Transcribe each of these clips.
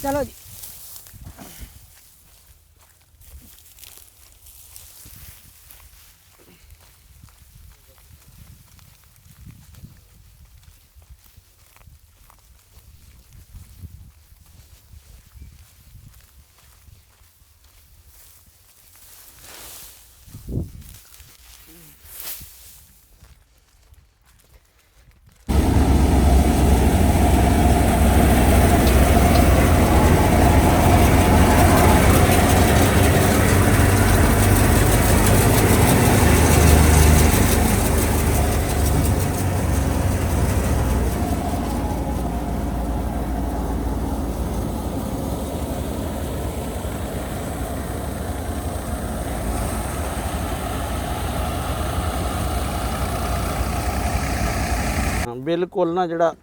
चलो जी। ਬਿਲਕੁਲ ਨਾ ਜਿਹੜਾ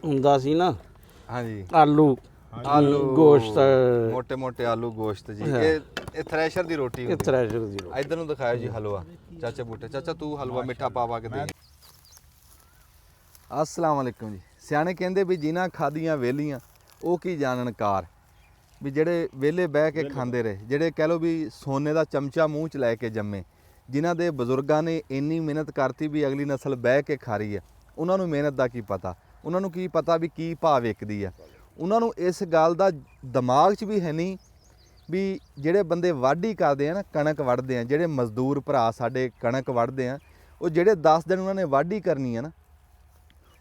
ਹੁੰਦਾ ਸੀ ਨਾ ਹਾਂਜੀ ਆਲੂ ਗੋਸ਼ਤ ਮੋਟੇ ਮੋਟੇ ਆਲੂ ਗੋਸ਼ਤ ਜੀ ਇਹ ਥ੍ਰੈਸ਼ਰ ਦੀ ਰੋਟੀ ਇਹ ਹੁੰਦੀ ਥ੍ਰੈਸ਼ਰ ਦੀ ਰੋਟੀ। ਇਧਰ ਨੂੰ ਦਿਖਾਓ ਜੀ ਹਲਵਾ ਚਾਚਾ ਬੂਟੇ ਚਾਚਾ ਤੂੰ ਹਲਵਾ ਮਿੱਠਾ ਪਾ ਕੇ ਦੇ। अस्सलाम वालेकुम जी। सियाने कहते भी जिन्हां खादियां वेलियां ਉਹ ਕੀ ਜਾਣਨ ਕਾਰ ਵੀ ਜਿਹੜੇ ਵਿਹਲੇ ਬਹਿ ਕੇ ਖਾਂਦੇ ਰਹੇ, ਜਿਹੜੇ ਕਹਿ ਲਓ ਵੀ ਸੋਨੇ ਦਾ ਚਮਚਾ ਮੂੰਹ 'ਚ ਲੈ ਕੇ ਜੰਮੇ, ਜਿਨ੍ਹਾਂ ਦੇ ਬਜ਼ੁਰਗਾਂ ਨੇ ਇੰਨੀ ਮਿਹਨਤ ਕਰਤੀ ਵੀ ਅਗਲੀ ਨਸਲ ਬਹਿ ਕੇ ਖਾ ਰਹੀ ਹੈ, ਉਹਨਾਂ ਨੂੰ ਮਿਹਨਤ ਦਾ ਕੀ ਪਤਾ, ਉਹਨਾਂ ਨੂੰ ਕੀ ਪਤਾ ਵੀ ਕੀ ਭਾਅ ਵਿਕਦੀ ਆ। ਉਹਨਾਂ ਨੂੰ ਇਸ ਗੱਲ ਦਾ ਦਿਮਾਗ 'ਚ ਵੀ ਹੈ ਨਹੀਂ ਵੀ ਜਿਹੜੇ ਬੰਦੇ ਵਾਢੀ ਕਰਦੇ ਆ ਨਾ, ਕਣਕ ਵੱਢਦੇ ਆ, ਜਿਹੜੇ ਮਜ਼ਦੂਰ ਭਰਾ ਸਾਡੇ ਕਣਕ ਵੱਢਦੇ ਆ, ਉਹ ਜਿਹੜੇ 10 ਦਿਨ ਉਹਨਾਂ ਨੇ ਵਾਢੀ ਕਰਨੀ ਆ ਨਾ,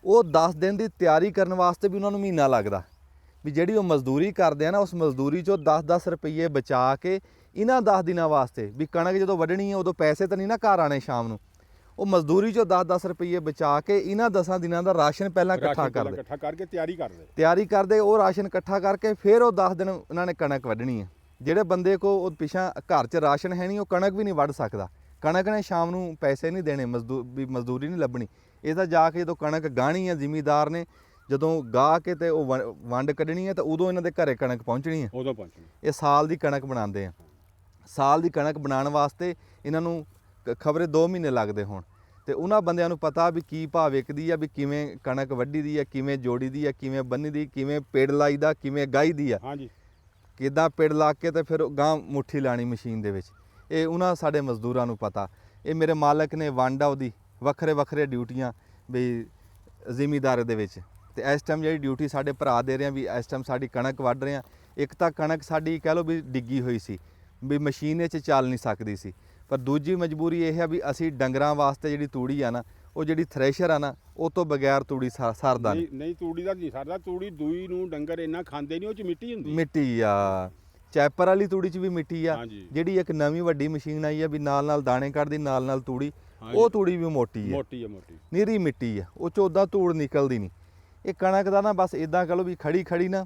ਉਹ 10 ਦਿਨ ਦੀ ਤਿਆਰੀ ਕਰਨ ਵਾਸਤੇ ਵੀ ਉਹਨਾਂ ਨੂੰ ਮਹੀਨਾ ਲੱਗਦਾ। ਵੀ ਜਿਹੜੀ ਉਹ ਮਜ਼ਦੂਰੀ ਕਰਦੇ ਆ ਨਾ, ਉਸ ਮਜ਼ਦੂਰੀ 'ਚੋਂ 10-10 ਰੁਪਈਏ ਬਚਾ ਕੇ ਇਹਨਾਂ 10 ਦਿਨਾਂ ਵਾਸਤੇ, ਵੀ ਕਣਕ ਜਦੋਂ ਵੱਢਣੀ ਹੈ ਉਦੋਂ ਪੈਸੇ ਤਾਂ ਨਹੀਂ ਨਾ ਘਰ ਆਣੇ ਸ਼ਾਮ ਨੂੰ, ਉਹ ਮਜ਼ਦੂਰੀ 'ਚੋਂ 10-10 ਰੁਪਈਏ ਬਚਾ ਕੇ ਇਹਨਾਂ 10 ਦਿਨਾਂ ਦਾ ਰਾਸ਼ਨ ਪਹਿਲਾਂ ਇਕੱਠਾ ਕਰਕੇ ਤਿਆਰੀ ਕਰਦੇ ਉਹ ਰਾਸ਼ਨ ਇਕੱਠਾ ਕਰਕੇ ਫਿਰ ਉਹ 10 ਦਿਨ ਉਹਨਾਂ ਨੇ ਕਣਕ ਵੱਢਣੀ ਹੈ। ਜਿਹੜੇ ਬੰਦੇ ਕੋ ਉਹ ਪਿਛਾਂ ਘਰ 'ਚ ਰਾਸ਼ਨ ਹੈ ਨਹੀਂ, ਉਹ ਕਣਕ ਵੀ ਨਹੀਂ ਵੱਢ ਸਕਦਾ। ਕਣਕ ਨੇ ਸ਼ਾਮ ਨੂੰ ਪੈਸੇ ਨਹੀਂ ਦੇਣੇ, ਮਜ਼ਦੂਰੀ ਨਹੀਂ ਲੱਭਣੀ। ਇਹ ਤਾਂ ਜਾ ਕੇ ਜਦੋਂ ਕਣਕ ਗਾਹਣੀ ਹੈ ਜ਼ਿਮੀਦਾਰ ਨੇ, ਜਦੋਂ ਗਾਹ ਕੇ ਤੇ ਉਹ ਵੰਡ ਕੱਢਣੀ ਹੈ ਤਾਂ ਉਦੋਂ ਇਹਨਾਂ ਦੇ ਘਰੇ ਕਣਕ ਪਹੁੰਚਣੀ ਹੈ। ਇਹ ਸਾਲ ਦੀ ਕਣਕ ਬਣਾਉਂਦੇ ਆ। ਸਾਲ ਦੀ ਕਣਕ ਬਣਾਉਣ ਵਾਸਤੇ ਇਹਨਾਂ ਨੂੰ ਖਬਰੇ 2 ਮਹੀਨੇ ਲੱਗਦੇ ਹੋਣ, ਤੇ ਉਹਨਾਂ ਬੰਦਿਆਂ ਨੂੰ ਪਤਾ ਵੀ ਕੀ ਭਾਅ ਵਿਕਦੀ ਆ, ਵੀ ਕਿਵੇਂ ਕਣਕ ਵੱਢੀ ਦੀ ਆ, ਕਿਵੇਂ ਜੋੜੀ ਦੀ ਆ, ਕਿਵੇਂ ਬੰਨੀ ਦੀ, ਕਿਵੇਂ ਪੇੜ ਲਾਈ ਦਾ, ਕਿਵੇਂ ਗਾਈ ਦੀ ਆ, ਕਿੱਦਾਂ ਪੇੜ ਲਾ ਕੇ ਤੇ ਫਿਰ ਗਾਂ ਮੁੱਠੀ ਲਾਣੀ ਮਸ਼ੀਨ ਦੇ ਵਿੱਚ। ਇਹ ਉਹਨਾਂ ਸਾਡੇ ਮਜ਼ਦੂਰਾਂ ਨੂੰ ਪਤਾ। ਇਹ ਮੇਰੇ ਮਾਲਕ ਨੇ ਵੰਡ ਆ ਉਹਦੀ, ਵੱਖਰੇ ਵੱਖਰੇ ਡਿਊਟੀਆਂ ਵੀ ਜ਼ਿਮੀਦਾਰ ਦੇ ਵਿੱਚ। ਤੇ ਇਸ ਟਾਈਮ ਜਿਹੜੀ ਡਿਊਟੀ ਸਾਡੇ ਭਰਾ ਦੇ ਰਹੇ ਆ, ਵੀ ਇਸ ਟਾਈਮ ਸਾਡੀ ਕਣਕ ਵੱਢ ਰਹੇ ਆ। ਇੱਕ ਤਾਂ ਕਣਕ ਸਾਡੀ ਕਹਿ ਲਓ ਵੀ ਡਿੱਗੀ ਹੋਈ ਸੀ, ਵੀ ਮਸ਼ੀਨ ਇਹ 'ਚ ਚੱਲ ਨਹੀਂ ਸਕਦੀ ਸੀ, ਪਰ ਦੂਜੀ ਮਜਬੂਰੀ ਇਹ ਹੈ ਵੀ ਅਸੀਂ ਡੰਗਰਾਂ ਵਾਸਤੇ ਜਿਹੜੀ ਤੂੜੀ ਆ ਨਾ, ਉਹ ਜਿਹੜੀ ਥ੍ਰੈਸ਼ਰ ਆ ਨਾ, ਉਹ ਤੋਂ ਬਗੈਰ ਤੂੜੀ ਸਰਦਾ ਨਹੀਂ। ਤੂੜੀ ਦਾ ਨਹੀਂ ਸਰਦਾ, ਤੂੜੀ ਦੂਈ ਨੂੰ ਡੰਗਰ ਇੰਨਾ ਖਾਂਦੇ ਨਹੀਂ, ਉਹ 'ਚ ਮਿੱਟੀ ਹੁੰਦੀ, ਮਿੱਟੀ ਆ। ਚੈਪਰ ਵਾਲੀ ਤੂੜੀ 'ਚ ਵੀ ਮਿੱਟੀ ਆ। ਜਿਹੜੀ ਇੱਕ ਨਵੀਂ ਵੱਡੀ ਮਸ਼ੀਨ ਆਈ ਆ ਵੀ ਨਾਲ ਨਾਲ ਦਾਣੇ ਕੱਢਦੀ, ਨਾਲ ਨਾਲ ਤੂੜੀ, ਉਹ ਤੂੜੀ ਵੀ ਮੋਟੀ ਆ, ਨੀਰੀ ਮਿੱਟੀ ਆ, ਉਹ 'ਚ ਉੱਦਾਂ ਧੂੜ ਨਿਕਲਦੀ ਨਹੀਂ। ਇਹ ਕਣਕ ਦਾ ਨਾ ਬਸ ਇਦਾਂ ਕਹ ਲਓ ਵੀ ਖੜੀ ਖੜੀ ਨਾ,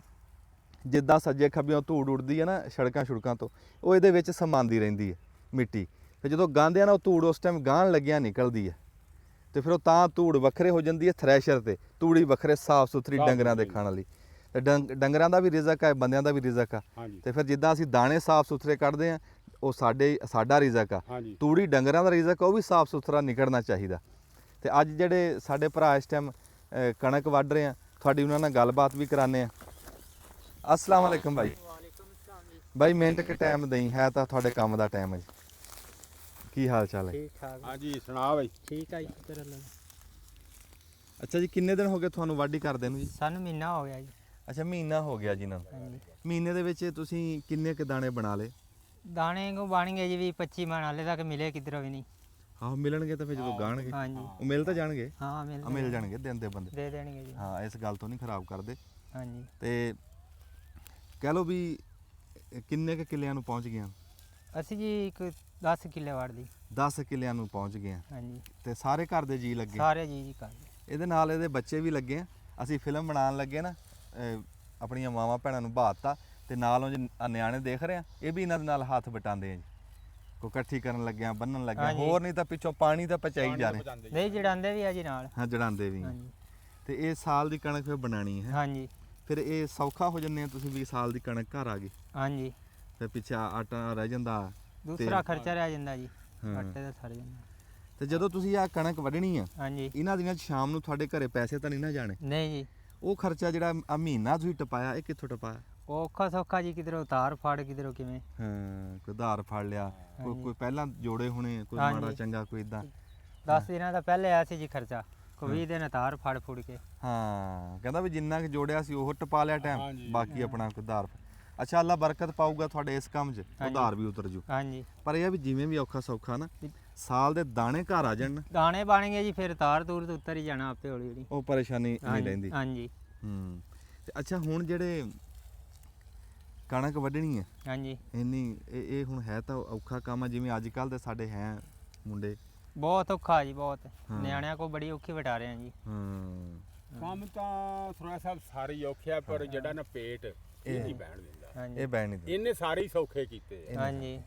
ਜਿੱਦਾਂ ਸੱਜੇ ਖੱਬਿਓਂ ਧੂੜ ਉੱਡਦੀ ਆ ਨਾ ਸੜਕਾਂ ਤੋਂ, ਉਹ ਇਹਦੇ ਵਿੱਚ ਸਮਾਉਂਦੀ ਰਹਿੰਦੀ ਹੈ ਮਿੱਟੀ। ਫਿਰ ਜਦੋਂ ਗਾਂਦੇ ਆ ਨਾ, ਉਹ ਧੂੜ ਉਸ ਟਾਈਮ ਗਾਹਣ ਲੱਗਿਆ ਨਿਕਲਦੀ ਹੈ, ਤੇ ਫਿਰ ਉਹ ਤਾਂ ਧੂੜ ਵੱਖਰੇ ਹੋ ਜਾਂਦੀ ਹੈ ਥ੍ਰੈਸ਼ਰ ਤੇ, ਤੂੜੀ ਵੱਖਰੇ ਸਾਫ਼ ਸੁਥਰੀ ਡੰਗਰਾਂ ਦੇ ਖਾਣ ਵਾਲੀ। ਤੇ ਡੰਗਰਾਂ ਦਾ ਵੀ ਰਿਜ਼ਕ ਹੈ, ਬੰਦਿਆਂ ਦਾ ਵੀ ਰਿਜ਼ਕ ਆ। ਤੇ ਫਿਰ ਜਿੱਦਾਂ ਅਸੀਂ ਦਾਣੇ ਸਾਫ਼ ਸੁਥਰੇ ਕੱਢਦੇ ਆ, ਉਹ ਸਾਡਾ ਰਿਜ਼ਕ ਆ। ਤੂੜੀ ਡੰਗਰਾਂ ਦਾ ਰਿਜ਼ਕ ਆ, ਉਹ ਵੀ ਸਾਫ਼ ਸੁਥਰਾ ਨਿਕਲਣਾ ਚਾਹੀਦਾ। ਤੇ ਅੱਜ ਜਿਹੜੇ ਸਾਡੇ ਭਰਾ ਇਸ ਟਾਈਮ ਕਣਕ ਵੱਢ ਰਹੇ ਆ, ਤੁਹਾਡੀ ਉਹਨਾਂ ਨਾਲ ਗੱਲਬਾਤ ਵੀ ਕਰਾਉਂਦੇ ਆ। अस्सलाम वालेकुम भाई। भाई मिनट के टाइम नहीं है तो थोड़े काम का टाइम है जी। की हाल चाल है? ठीक ठाक। हाँ जी सुना भाई। ठीक है जी। अच्छा जी, किन्ने दिन हो गए ਤੁਹਾਨੂੰ ਵਾਢੀ ਕਰਦੇ ਨੂੰ ਜੀ? ਸਾਨੂੰ ਮਹੀਨਾ ਹੋ ਗਿਆ ਜੀ। ਅੱਛਾ ਮਹੀਨਾ ਹੋ ਗਿਆ ਜੀ ਨਾ। ਮਹੀਨੇ ਦੇ ਵਿੱਚ ਤੁਸੀਂ ਕਿੰਨੇ ਕ ਦਾਣੇ ਬਣਾ ਲਏ? ਦਾਣੇ ਕੋ ਬਣ ਗਏ ਜੀ 25 ਮਣ, ਹਾਲੇ ਤੱਕ ਮਿਲੇ ਕਿਧਰੋਂ ਵੀ ਨਹੀਂ। ਹਾਂ ਮਿਲਣਗੇ ਤਾਂ ਫਿਰ ਜਦੋਂ ਗਾਣਗੇ। ਹਾਂਜੀ ਉਹ ਮਿਲ ਤਾਂ ਜਾਣਗੇ। ਹਾਂ ਮਿਲ ਜਾਣਗੇ, ਦਿਨ ਦੇ ਬੰਦੇ ਦੇ ਦੇਣਗੇ ਜੀ। ਹਾਂ ਇਸ ਗੱਲ ਤੋਂ ਨਹੀਂ ਖਰਾਬ ਕਰਦੇ। ਹਾਂਜੀ। ਤੇ ਕਹਿ ਲਓ ਵੀ ਕਿੰਨੇ ਕ ਕਿੱਲਿਆਂ ਨੂੰ ਪਹੁੰਚ ਗਏ? ਅਸੀਂ ਜੀ ਇੱਕ 10 ਕਿੱਲੇ ਵੜਦੀ। 10 ਕਿੱਲਿਆਂ ਨੂੰ ਪਹੁੰਚ ਗਏ। ਹਾਂਜੀ। ਤੇ ਸਾਰੇ ਘਰ ਦੇ ਜੀ ਲੱਗੇ? ਸਾਰੇ ਜੀ ਕਰਦੇ। ਇਹਦੇ ਨਾਲ ਇਹਦੇ ਬੱਚੇ ਵੀ ਲੱਗੇ ਆ। ਅਸੀਂ ਫਿਲਮ ਬਣਾਉਣ ਲੱਗੇ ਨਾ, ਆਪਣੀਆਂ ਮਾਵਾਂ ਭੈਣਾਂ ਨੂੰ ਬਾਤਾ, ਤੇ ਨਾਲ ਉਹ ਨਿਆਣੇ ਦੇਖ ਰਹੇ ਆ, ਇਹ ਵੀ ਇਹਨਾਂ ਦੇ ਨਾਲ ਹੱਥ ਵਟਾਉਂਦੇ ਆ ਜੀ। ਕੋ ਇਕੱਠੀ ਕਰਨ ਲੱਗਿਆ ਬੰਨਣ ਲੱਗਿਆ ਹਾਂਜੀ। ਹੋਰ ਨਹੀਂ ਤਾਂ ਪਿੱਛੋਂ ਪਾਣੀ ਤਾਂ ਪਚਾਈ ਜਾ ਰਹੇ ਨਹੀਂ ਜੜਾਉਂਦੇ ਵੀ ਆ ਜੀ ਨਾਲ। ਹਾਂ ਜੜਾਉਂਦੇ ਵੀ ਹਾਂਜੀ ਤੇ ਇਹ ਸਾਲ ਦੀ ਕਣਕ ਫਿਰ ਬਣਾਣੀ ਹੈ ਹਾਂਜੀ ਫਿਰ ਇਹ ਸੌਖਾ ਹੋ ਜੰਨੇ ਆ ਤੁਸੀਂ ਵੀ ਸਾਲ ਦੀ ਕਣਕ ਘਰ ਆ ਗਈ ਹਾਂਜੀ। ਫਿਰ ਪਿੱਛੇ ਆਟਾ ਰਹਿ ਜਾਂਦਾ ਦੂਸਰਾ ਖਰਚਾ ਰਹਿ ਜਾਂਦਾ ਜੀ, ਹਾਂ। ਆਟੇ ਦਾ ਸਰ ਜਾਂਦਾ। ਤੇ ਜਦੋਂ ਤੁਸੀਂ ਆ ਕਣਕ ਵੱਢਣੀ ਆ ਹਾਂਜੀ ਇਹਨਾਂ ਦਿਨਾਂ 'ਚ ਸ਼ਾਮ ਨੂੰ ਤੁਹਾਡੇ ਘਰੇ ਪੈਸੇ ਤਾਂ ਨਹੀਂ ਨਾ ਜਾਣੇ ਨਹੀਂ ਜੀ, ਉਹ ਖਰਚਾ ਜਿਹੜਾ ਆ ਮਹੀਨਾ ਤੁਸੀਂ ਟਪਾਇਆ ਇਹ ਕਿੱਥੋਂ ਟਪਾਇਆ ਉਹ ਔਖਾ ਸੌਖਾ ਜੀ, ਕਿਧਰੋਂ ਉਤਾਰ ਫਾੜ ਕਿਧਰੋਂ ਕਿਵੇਂ। ਹਾਂ ਕੋਈ ਉਧਾਰ ਫੜ ਲਿਆ ਹਾਂਜੀ। ਕੋਈ ਪਹਿਲਾਂ ਜੋੜੇ ਹੋਣੇ ਕੋਈ ਹਾਂਜੀ। ਮਾੜਾ ਚੰਗਾ ਕੋਈ ਇਦਾਂ 10 ਦਿਨਾਂ ਦਾ ਪਹਿਲੇ ਆਇਆ ਸੀ ਜੀ ਖਰਚਾ, ਕੋਈ 20 ਦਿਨ ਉਤਾਰ ਫਾੜ ਫੁੜ ਕੇ। ਹਾਂ ਕਹਿੰਦਾ ਵੀ ਜਿੰਨਾ ਕਿ ਜੋੜਿਆ ਸੀ ਉਹ ਟਪਾ ਲਿਆ ਟਾਈਮ ਹਾਂਜੀ। ਬਾਕੀ ਆਪਣਾ ਕੋਈ ਉਧਾਰ ਅੱਛਾ ਅੱਲਾ ਬਰਕਤ ਪਾਊਗਾ ਤੁਹਾਡੇ ਇਸ ਕੰਮ 'ਚ ਹਾਂਜੀ। ਉਧਾਰ ਵੀ ਉਤਰ ਜੂ ਹਾਂਜੀ ਪਰ ਇਹ ਆ ਵੀ ਜਿਵੇਂ ਵੀ ਔਖਾ ਸੌਖਾ ਨਾ ਸਾਲ ਦੇ ਦਾਣੇ ਘਰ ਆ ਜਾਣ ਨਾ, ਦਾਣੇ ਬਣ ਗਏ ਜੀ, ਫਿਰ ਤਾਰ ਤੂਰ ਤੋਂ ਉੱਤਰ ਹੀ ਜਾਣਾ ਆਪੇ ਹੌਲੀ ਹੌਲੀ। ਉਹ ਪਰੇਸ਼ਾਨੀ ਨਹੀਂ ਹਾਂਜੀ, ਰਹਿੰਦੀ ਹਾਂਜੀ ਤੇ ਅੱਛਾ ਹੁਣ ਜਿਹੜੇ ਕਣਕ ਵੱਢਣੀ ਹੈ ਹਾਂਜੀ। ਇੰਨੀ ਇਹ ਹੁਣ ਹੈ ਤਾਂ ਔਖਾ ਕੰਮ ਆ ਜਿਵੇਂ ਅੱਜ ਕੱਲ ਦੇ ਸਾਡੇ ਹੈ ਮੁੰਡੇ ਬਹੁਤ ਔਖਾ ਜੀ ਬਹੁਤ, ਹਾਂ। ਨਿਆਣਿਆਂ ਕੋ ਬੜੀ ਔਖੀ ਵਟਾ ਰਹੇ ਆ ਜੀ। ਹਾਂ ਕੰਮ ਤਾਂ ਸਰੋਇਆ ਸਾਹਿਬ ਸਾਰੇ ਹੀ ਔਖੇ ਆ ਪਰ ਜਿਹੜਾ ਨਾ ਪੇਟ ਇਹ ਨਹੀਂ ਬਹਿਣ ਦਿੰਦਾ। ਹਾਂਜੀ ਇਹ ਬੈਣ ਨਹੀਂ ਦੇ ਇਹਨੇ ਸਾਰੇ ਹੀ ਸੌਖੇ ਕੀਤੇ ਆ। ਹਾਂਜੀ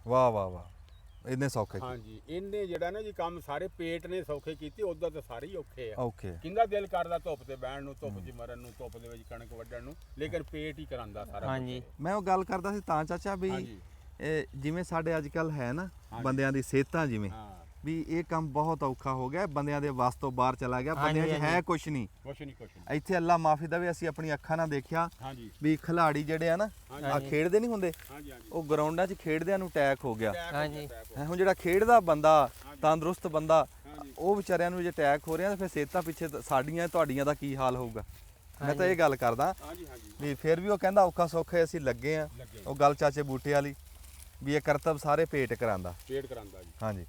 ਵਾਹ ਵਾਹ ਵਾਹ ਇੰਨੇ ਸੌਖੇ ਹਾਂਜੀ ਇਹਨੇ ਜਿਹੜਾ ਨਾ ਜੀ ਕੰਮ ਸਾਰੇ ਪੇਟ ਨੇ ਸੌਖੇ ਕੀਤੇ, ਉਦਾਂ ਤਾਂ ਸਾਰੇ ਹੀ ਔਖੇ ਆ। ਔਖੇ ਕਿੰਦਾ ਦਿਲ ਕਰਦਾ ਧੁੱਪ ਤੇ ਬਹਿਣ ਨੂੰ, ਧੁੱਪ 'ਚ ਮਰਨ ਨੂੰ, ਧੁੱਪ ਦੇ ਵਿੱਚ ਕਣਕ ਵੱਢਣ ਨੂੰ, ਲੇਕਿਨ ਪੇਟ ਹੀ ਕਰਾਂਦਾ ਸਾਰਾ ਹਾਂਜੀ। ਮੈਂ ਉਹ ਗੱਲ ਕਰਦਾ ਸੀ ਤਾਂ ਚਾਚਾ ਵੀ ਹਾਂਜੀ। ਇਹ ਜਿਵੇਂ ਸਾਡੇ ਅੱਜ ਕੱਲ ਹੈ ਨਾ ਹਾਂਜੀ। ਬੰਦਿਆਂ ਦੀ ਸਿਹਤਾਂ ਜਿਵੇਂ ਹਾਂ ਵੀ ਇਹ ਕੰਮ ਬਹੁਤ ਔਖਾ ਹੋ ਗਿਆ ਬੰਦਿਆਂ ਦੇ ਵੱਸ ਤੋਂ ਬਾਹਰ ਚਲਾ ਗਿਆ ਹਾਂਜੀ, ਬੰਦਿਆਂ 'ਚ ਹੈ ਹਾਂਜੀ। ਕੁਛ ਨਹੀਂ ਕੁਛ ਨਹੀਂ ਇੱਥੇ ਅੱਲਾ ਮਾਫੀ ਦੇਵੇ ਅਸੀਂ ਆਪਣੀ ਅੱਖਾਂ ਨਾਲ ਦੇਖਿਆ ਹਾਂਜੀ ਵੀ ਖਿਲਾੜੀ ਜਿਹੜੇ ਆ ਨਾ ਆ ਹਾਂਜੀ। ਖੇਡਦੇ ਨਹੀਂ ਹੁੰਦੇ ਹਾਂਜੀ ਹਾਂਜੀ ਉਹ ਗਰਾਊਂਡਾਂ 'ਚ ਖੇਡਦਿਆਂ ਨੂੰ ਅਟੈਕ ਹੋ ਗਿਆ ਹਾਂਜੀ। ਹੁਣ ਜਿਹੜਾ ਖੇਡਦਾ ਬੰਦਾ ਤੰਦਰੁਸਤ ਬੰਦਾ ਹਾਂਜੀ। ਉਹ ਵਿਚਾਰਿਆਂ ਨੂੰ ਜੇ ਅਟੈਕ ਹੋ ਰਿਹਾ ਤਾਂ ਫਿਰ ਸਿਹਤਾਂ ਪਿੱਛੇ ਸਾਡੀਆਂ ਤੁਹਾਡੀਆਂ ਦਾ ਕੀ ਹਾਲ ਹੋਊਗਾ ਮੈਂ ਤਾਂ ਇਹ ਗੱਲ ਕਰਦਾ ਹਾਂਜੀ ਹਾਂਜੀ ਵੀ ਫਿਰ ਵੀ ਉਹ ਕਹਿੰਦਾ ਔਖਾ ਸੌਖਾ ਅਸੀਂ ਲੱਗੇ ਆ ਲੱਗੇ। ਉਹ ਗੱਲ ਚਾਚੇ ਬੂਟੇ ਵਾਲੀ ਵੀ ਇਹ ਕਰਤਬ ਸਾਰੇ ਪੇਟ ਕਰਾਂਦਾ ਪੇਟ ਕਰਾਂਦਾ ਜੀ। ਹਾਂਜੀ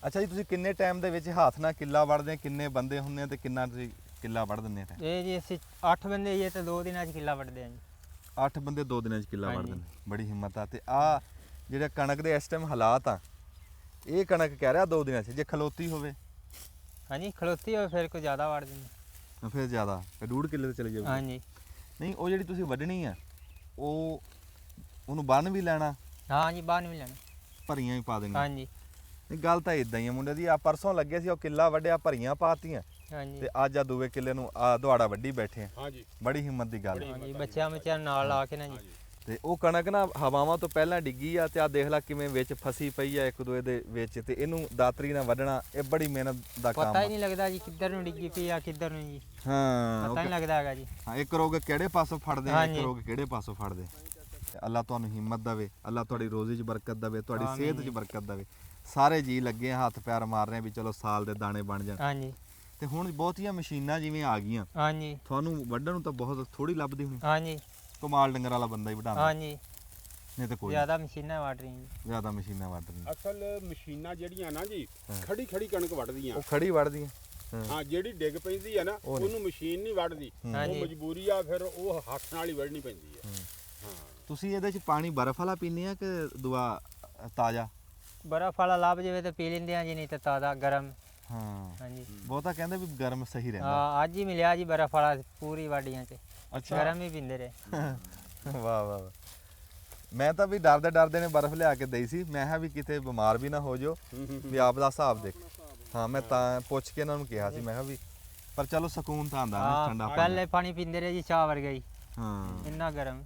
ਅੱਛਾ ਜੀ ਤੁਸੀਂ ਕਿੰਨੇ ਟਾਈਮ ਦੇ ਵਿੱਚ ਹੱਥ ਨਾਲ ਕਿੱਲਾ ਵੜਦੇ ਆ ਕਿੰਨੇ ਬੰਦੇ ਹੁੰਦੇ ਆ ਤੇ ਕਿੰਨਾ ਤੁਸੀਂ ਕਿੱਲਾ ਵੜ ਦਿੰਦੇ ਆ ਇਹ ਜੀ ਅਸੀਂ 8 ਬੰਦੇ ਜੀ ਤੇ 2 ਦਿਨਾਂ 'ਚ ਕਿੱਲਾ ਵੱਢਦੇ ਆ ਜੀ। 8 ਬੰਦੇ 2 ਦਿਨਾਂ 'ਚ ਕਿੱਲਾ ਵੜ ਹਾਂਜੀ। ਦਿੰਦੇ ਬੜੀ ਹਿੰਮਤ ਆ ਤੇ ਆ ਜਿਹੜਾ ਕਣਕ ਦੇ ਇਸ ਟਾਈਮ ਹਾਲਾਤ ਆ ਇਹ ਕਣਕ ਕਹਿ ਰਿਹਾ 2 ਦਿਨਾਂ 'ਚ ਜੇ ਖਲੋਤੀ ਹੋਵੇ ਹਾਂਜੀ ਖਲੋਤੀ ਹੋਵੇ ਫਿਰ ਕੋਈ ਜ਼ਿਆਦਾ ਵੱਢ ਦਿੰਦੇ। ਤਾਂ ਫਿਰ ਜ਼ਿਆਦਾ ਫਿਰ 1.5 ਕਿੱਲੇ ਤੇ ਚਲੇ ਜਾਊਗੀ ਹਾਂਜੀ ਨਹੀਂ ਉਹ ਜਿਹੜੀ ਤੁਸੀਂ ਵੱਢਣੀ ਆ ਉਹਨੂੰ ਬੰਨ ਵੀ ਲੈਣਾ ਹਾਂਜੀ ਬਾਹਰ ਨਹੀਂ ਲੈਣਾ। ਭਰੀਆਂ ਵੀ ਪਾ ਦੇਣੀਆਂ ਹਾਂਜੀ ਨਹੀਂ ਗੱਲ ਤਾਂ ਇਦਾਂ ਹੀ ਆ ਮੁੰਡੇ ਦੀ ਆ ਪਰਸੋਂ ਲੱਗੇ ਸੀ ਉਹ ਕਿੱਲਾ ਵੱਢਿਆ ਭਰੀਆਂ ਪਾਤੀਆਂ ਹਾਂਜੀ ਤੇ ਅੱਜ ਆ ਦੂਏ ਕਿੱਲੇ ਨੂੰ ਆ ਦੁਆੜਾ ਵੱਢੀ ਬੈਠੇ ਆ ਹਾਂਜੀ ਬੜੀ ਹਿੰਮਤ ਦੀ ਗੱਲ ਹਾਂਜੀ ਬੱਚਿਆਂ ਨੂੰ ਨਾਲ ਲਾ ਕੇ ਨਾ ਜੀ। ਹਾਂਜੀ ਤੇ ਉਹ ਕਣਕ ਨਾ ਹਵਾਵਾਂ ਤੋਂ ਪਹਿਲਾਂ ਡਿੱਗੀ ਆ ਤੇ ਆ ਦੇਖ ਲੈ ਕਿਵੇਂ ਵਿੱਚ ਫਸੀ ਪਈ ਆ ਇੱਕ ਦੂਏ ਦੇ ਵਿੱਚ ਤੇ ਇਹਨੂੰ ਦਾਤਰੀ ਨਾਲ ਵੱਢਣਾ ਇਹ ਬੜੀ ਮਿਹਨਤ ਦਾ ਕੰਮ ਪਤਾ ਹੀ ਆ ਨਹੀਂ ਲੱਗਦਾ ਜੀ ਕਿੱਧਰ ਨੂੰ ਡਿੱਗੀ ਪਈ ਆ ਕਿੱਧਰ ਨੂੰ ਜੀ, ਹਾਂ ਪਤਾ ਨਹੀਂ ਲੱਗਦਾ ਹੈਗਾ ਜੀ। ਹਾਂ ਇੱਕ ਰੋਗ ਕਿਹੜੇ ਪਾਸੋਂ ਫੜਦੇ ਆ ਇੱਕ ਹਾਂਜੀ। ਰੋਗ ਕਿਹੜੇ ਪਾਸੋਂ ਫੜਦੇ ਤੇ ਅੱਲਾ ਤੁਹਾਨੂੰ ਹਿੰਮਤ ਦੇਵੇ ਅੱਲਾ ਤੁਹਾਡੀ ਰੋਜ਼ੀ 'ਚ ਬਰਕਤ ਦੇਵੇ ਤੁਹਾਡੀ ਆਮੀਨ ਸਿਹਤ 'ਚ ਜੀ। ਬਰਕਤ ਦੇਵੇ ਸਾਰੇ ਜੀ ਲੱਗੇ ਆ ਹੱਥ ਪੈਰ ਮਾਰ ਰਹੇ ਆ ਵੀ ਚਲੋ ਸਾਲ ਦੇ ਦਾਣੇ ਬਣ ਜਾਣ ਹਾਂਜੀ ਤੇ ਹੁਣ ਬਹੁਤੀਆਂ ਮਸ਼ੀਨਾਂ ਜਿਵੇਂ ਆ ਗਈਆਂ ਹਾਂਜੀ ਤੁਹਾਨੂੰ ਵੱਢਣ ਨੂੰ ਤਾਂ ਬਹੁਤ ਥੋੜੀ ਲੱਭਦੀ ਹੋਣੀ ਹਾਂਜੀ ਕਮਾਲ ਡੰਗਰ ਵਾਲਾ ਬੰਦਾ ਹੀ ਵਢਾਉਂਦਾ ਹਾਂਜੀ ਨਹੀਂ ਤਾਂ ਕੋਈ ਜ਼ਿਆਦਾ ਮਸ਼ੀਨਾਂ ਵੱਢ ਰਹੀਆਂ ਜੀ। ਜ਼ਿਆਦਾ ਮਸ਼ੀਨਾਂ ਵੱਢ ਰਹੀਆਂ ਅਸਲ ਮਸ਼ੀਨਾਂ ਜਿਹੜੀਆਂ ਨਾ ਜੀ ਹਾਂ। ਖੜੀ ਖੜੀ ਕਣਕ ਵੱਢਦੀਆਂ। ਉਹ ਖੜੀ ਵੱਢਦੀਆਂ ਹਾਂ ਹਾਂ ਜਿਹੜੀ ਡਿੱਗ ਪੈਂਦੀ ਆ ਨਾ ਉਹ ਨਹੀਂ। ਉਹਨੂੰ ਮਸ਼ੀਨ ਨਹੀਂ ਵੱਢਦੀ, ਉਹ ਹਾਂਜੀ। ਮਜਬੂਰੀ ਆ ਫਿਰ ਉਹ ਹੱਥ ਨਾਲ ਹੀ ਵੱਢਣੀ ਪੈਂਦੀ ਆ। ਹਾਂ ਤੁਸੀਂ ਇਹਦੇ 'ਚ ਪਾਣੀ ਬਰਫ਼ ਵਾਲਾ ਪੀਂਦੇ ਆ ਕਿ ਦੁਆ ਤਾਜ਼ਾ ਬਰਫ਼ ਵਾਲਾ ਲੱਭ ਜਾਵੇ ਤਾਂ ਪੀ ਲੈਂਦੇ ਆ ਜੀ, ਨਹੀਂ ਤਾਂ ਤਾਜ਼ਾ ਗਰਮ। ਹਾਂ ਹਾਂਜੀ ਬਹੁਤਾ ਕਹਿੰਦੇ ਵੀ ਗਰਮ ਸਹੀ ਰਹਿੰਦਾ ਹਾਂ ਅੱਜ ਹੀ ਮਿਲਿਆ ਜੀ ਬਰਫ਼ ਵਾਲਾ ਪੂਰੀ ਵਾਡੀਆਂ 'ਚ, ਅੱਛਾ ਗਰਮ ਹੀ ਪੀਂਦੇ ਰਹੇ। ਵਾਹ ਵਾਹ ਵਾਹ ਮੈਂ ਤਾਂ ਵੀ ਡਰਦੇ ਨੇ ਬਰਫ਼ ਲਿਆ ਕੇ ਦਈ ਸੀ ਮੈਂ ਕਿਹਾ ਵੀ ਕਿਤੇ ਬਿਮਾਰ ਵੀ ਨਾ ਹੋ ਜਾਓ ਵੀ ਆਪ ਦਾ ਹਿਸਾਬ ਦੇਖ ਹਾਂ ਮੈਂ ਤਾਂ ਪੁੱਛ ਕੇ ਇਹਨਾਂ ਨੂੰ ਕਿਹਾ ਸੀ ਮੈਂ ਕਿਹਾ ਵੀ ਪਰ ਚਲੋ ਸਕੂਨ ਤਾਂ ਆਂਦਾ ਨਾ ਠੰਡਾ ਹਾਂ ਪਾਣੀ ਪਹਿਲੇ ਪਾਣੀ ਪੀਂਦੇ ਰਹੇ ਜੀ ਚਾਹ ਵਰਗਾ ਹੀ, ਹਾਂ ਇੰਨਾ ਗਰਮ।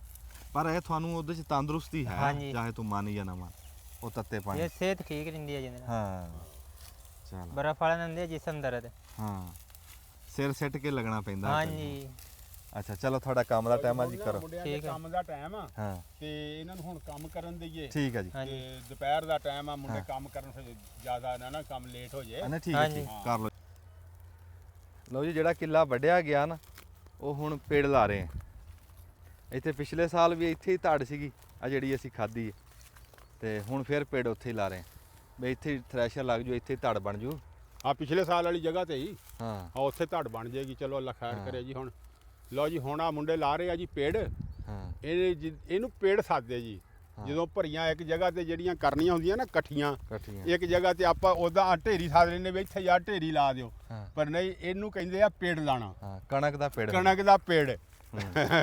ਪਰ ਇਹ ਤੁਹਾਨੂੰ ਉਹਦੇ 'ਚ ਤੰਦਰੁਸਤੀ ਹੈ ਹਾਂਜੀ। ਚਾਹੇ ਤੂੰ ਮੰਨ ਜਾਂ ਨਾ ਮੰਨ ਉਹ ਤੱਤੇ ਪਾਣੀ ਇਹ ਸਿਹਤ ਠੀਕ ਰਹਿੰਦੀ ਹੈ ਜਿਹਦੇ ਨਾਲ। ਹਾਂ ਚਲ ਬਰਫ਼ ਵਾਲਾ ਨਾਲ ਹੁੰਦੇ ਆ ਜਿਸਮ ਦਰਦ। ਹਾਂ ਸਿਰ ਸਿੱਟ ਕੇ ਲੱਗਣਾ ਪੈਂਦਾ ਹੈ ਹਾਂਜੀ ਅੱਛਾ ਚਲੋ ਤੁਹਾਡਾ ਕੰਮ ਦਾ ਟਾਈਮ ਆ ਜੀ ਕਰੋ ਮੁੰਡਿਆਂ ਦੇ ਠੀਕ ਹੈ। ਕੰਮ ਦਾ ਟਾਈਮ ਆ ਹਾਂ ਤੇ ਇਹਨਾਂ ਨੂੰ ਹੁਣ ਕੰਮ ਕਰਨ ਦਈਏ ਠੀਕ ਹੈ ਜੀ ਹਾਂਜੀ ਤੇ ਦੁਪਹਿਰ ਦਾ ਟਾਈਮ ਆ ਮੁੰਡੇ ਕੰਮ ਕਰਨ ਫਿਰ ਜ਼ਿਆਦਾ ਨਾ ਕੰਮ ਲੇਟ ਹੋ ਜੇ। ਨਹੀਂ ਠੀਕ ਹੈ ਹਾਂਜੀ। ਠੀਕ ਕਰ ਲਓ ਲਓ ਜੀ ਜਿਹੜਾ ਕਿੱਲਾ ਵੱਢਿਆ ਗਿਆ ਨਾ ਉਹ ਹੁਣ ਪੇੜ ਲਾ ਰਹੇ ਆ ਇੱਥੇ ਪਿਛਲੇ ਸਾਲ ਵੀ ਇੱਥੇ ਹੀ ਧੜ ਸੀਗੀ ਆ ਜਿਹੜੀ ਅਸੀਂ ਖਾਧੀ ਹੈ ਤੇ ਹੁਣ ਫਿਰ ਪੇੜ ਉੱਥੇ ਹੀ ਲਾ ਰਹੇ ਆ ਵੀ ਇੱਥੇ ਥ੍ਰੈਸ਼ਰ ਲੱਗ ਜੂ ਇੱਥੇ ਹੀ ਧੜ ਬਣ ਜੂ ਆ ਪਿਛਲੇ ਸਾਲ ਵਾਲੀ ਜਗ੍ਹਾ ਤੇ ਹੀ ਹਾਂ ਆ ਉੱਥੇ ਧੜ ਬਣ ਜਾਏਗੀ। ਚਲੋ ਅੱਲਾ ਖੈਰ ਹਾਂ। ਕਰੇ ਜੀ। ਹੁਣ ਲਓ ਜੀ ਹੁਣ ਆ ਮੁੰਡੇ ਲਾ ਰਹੇ ਆ ਜੀ ਪੇੜ, ਹਾਂ ਇਹਨੂੰ ਪੇੜ ਸਾਦੇ ਜੀ। ਹਾਂ। ਜਦੋਂ ਭਰੀਆਂ ਇੱਕ ਜਗ੍ਹਾ ਤੇ ਜਿਹੜੀਆਂ ਕਰਨੀਆਂ ਹੁੰਦੀਆਂ ਨਾ ਇਕੱਠੀਆਂ ਇਕੱਠੀਆਂ ਇੱਕ ਜਗ੍ਹਾ ਤੇ ਆਪਾਂ ਉਹਦਾ ਢੇਰੀ ਸਾਧ ਲੈਂਦੇ ਵੀ ਇੱਥੇ ਯਾਰ ਢੇਰੀ ਲਾ ਦਿਓ, ਹਾਂ ਪਰ ਨਹੀਂ ਇਹਨੂੰ ਕਹਿੰਦੇ ਆ ਪੇੜ ਲਾਣਾ। ਹਾਂ ਕਣਕ ਦਾ ਪੇੜ ਕਣਕ ਦਾ ਪੇੜ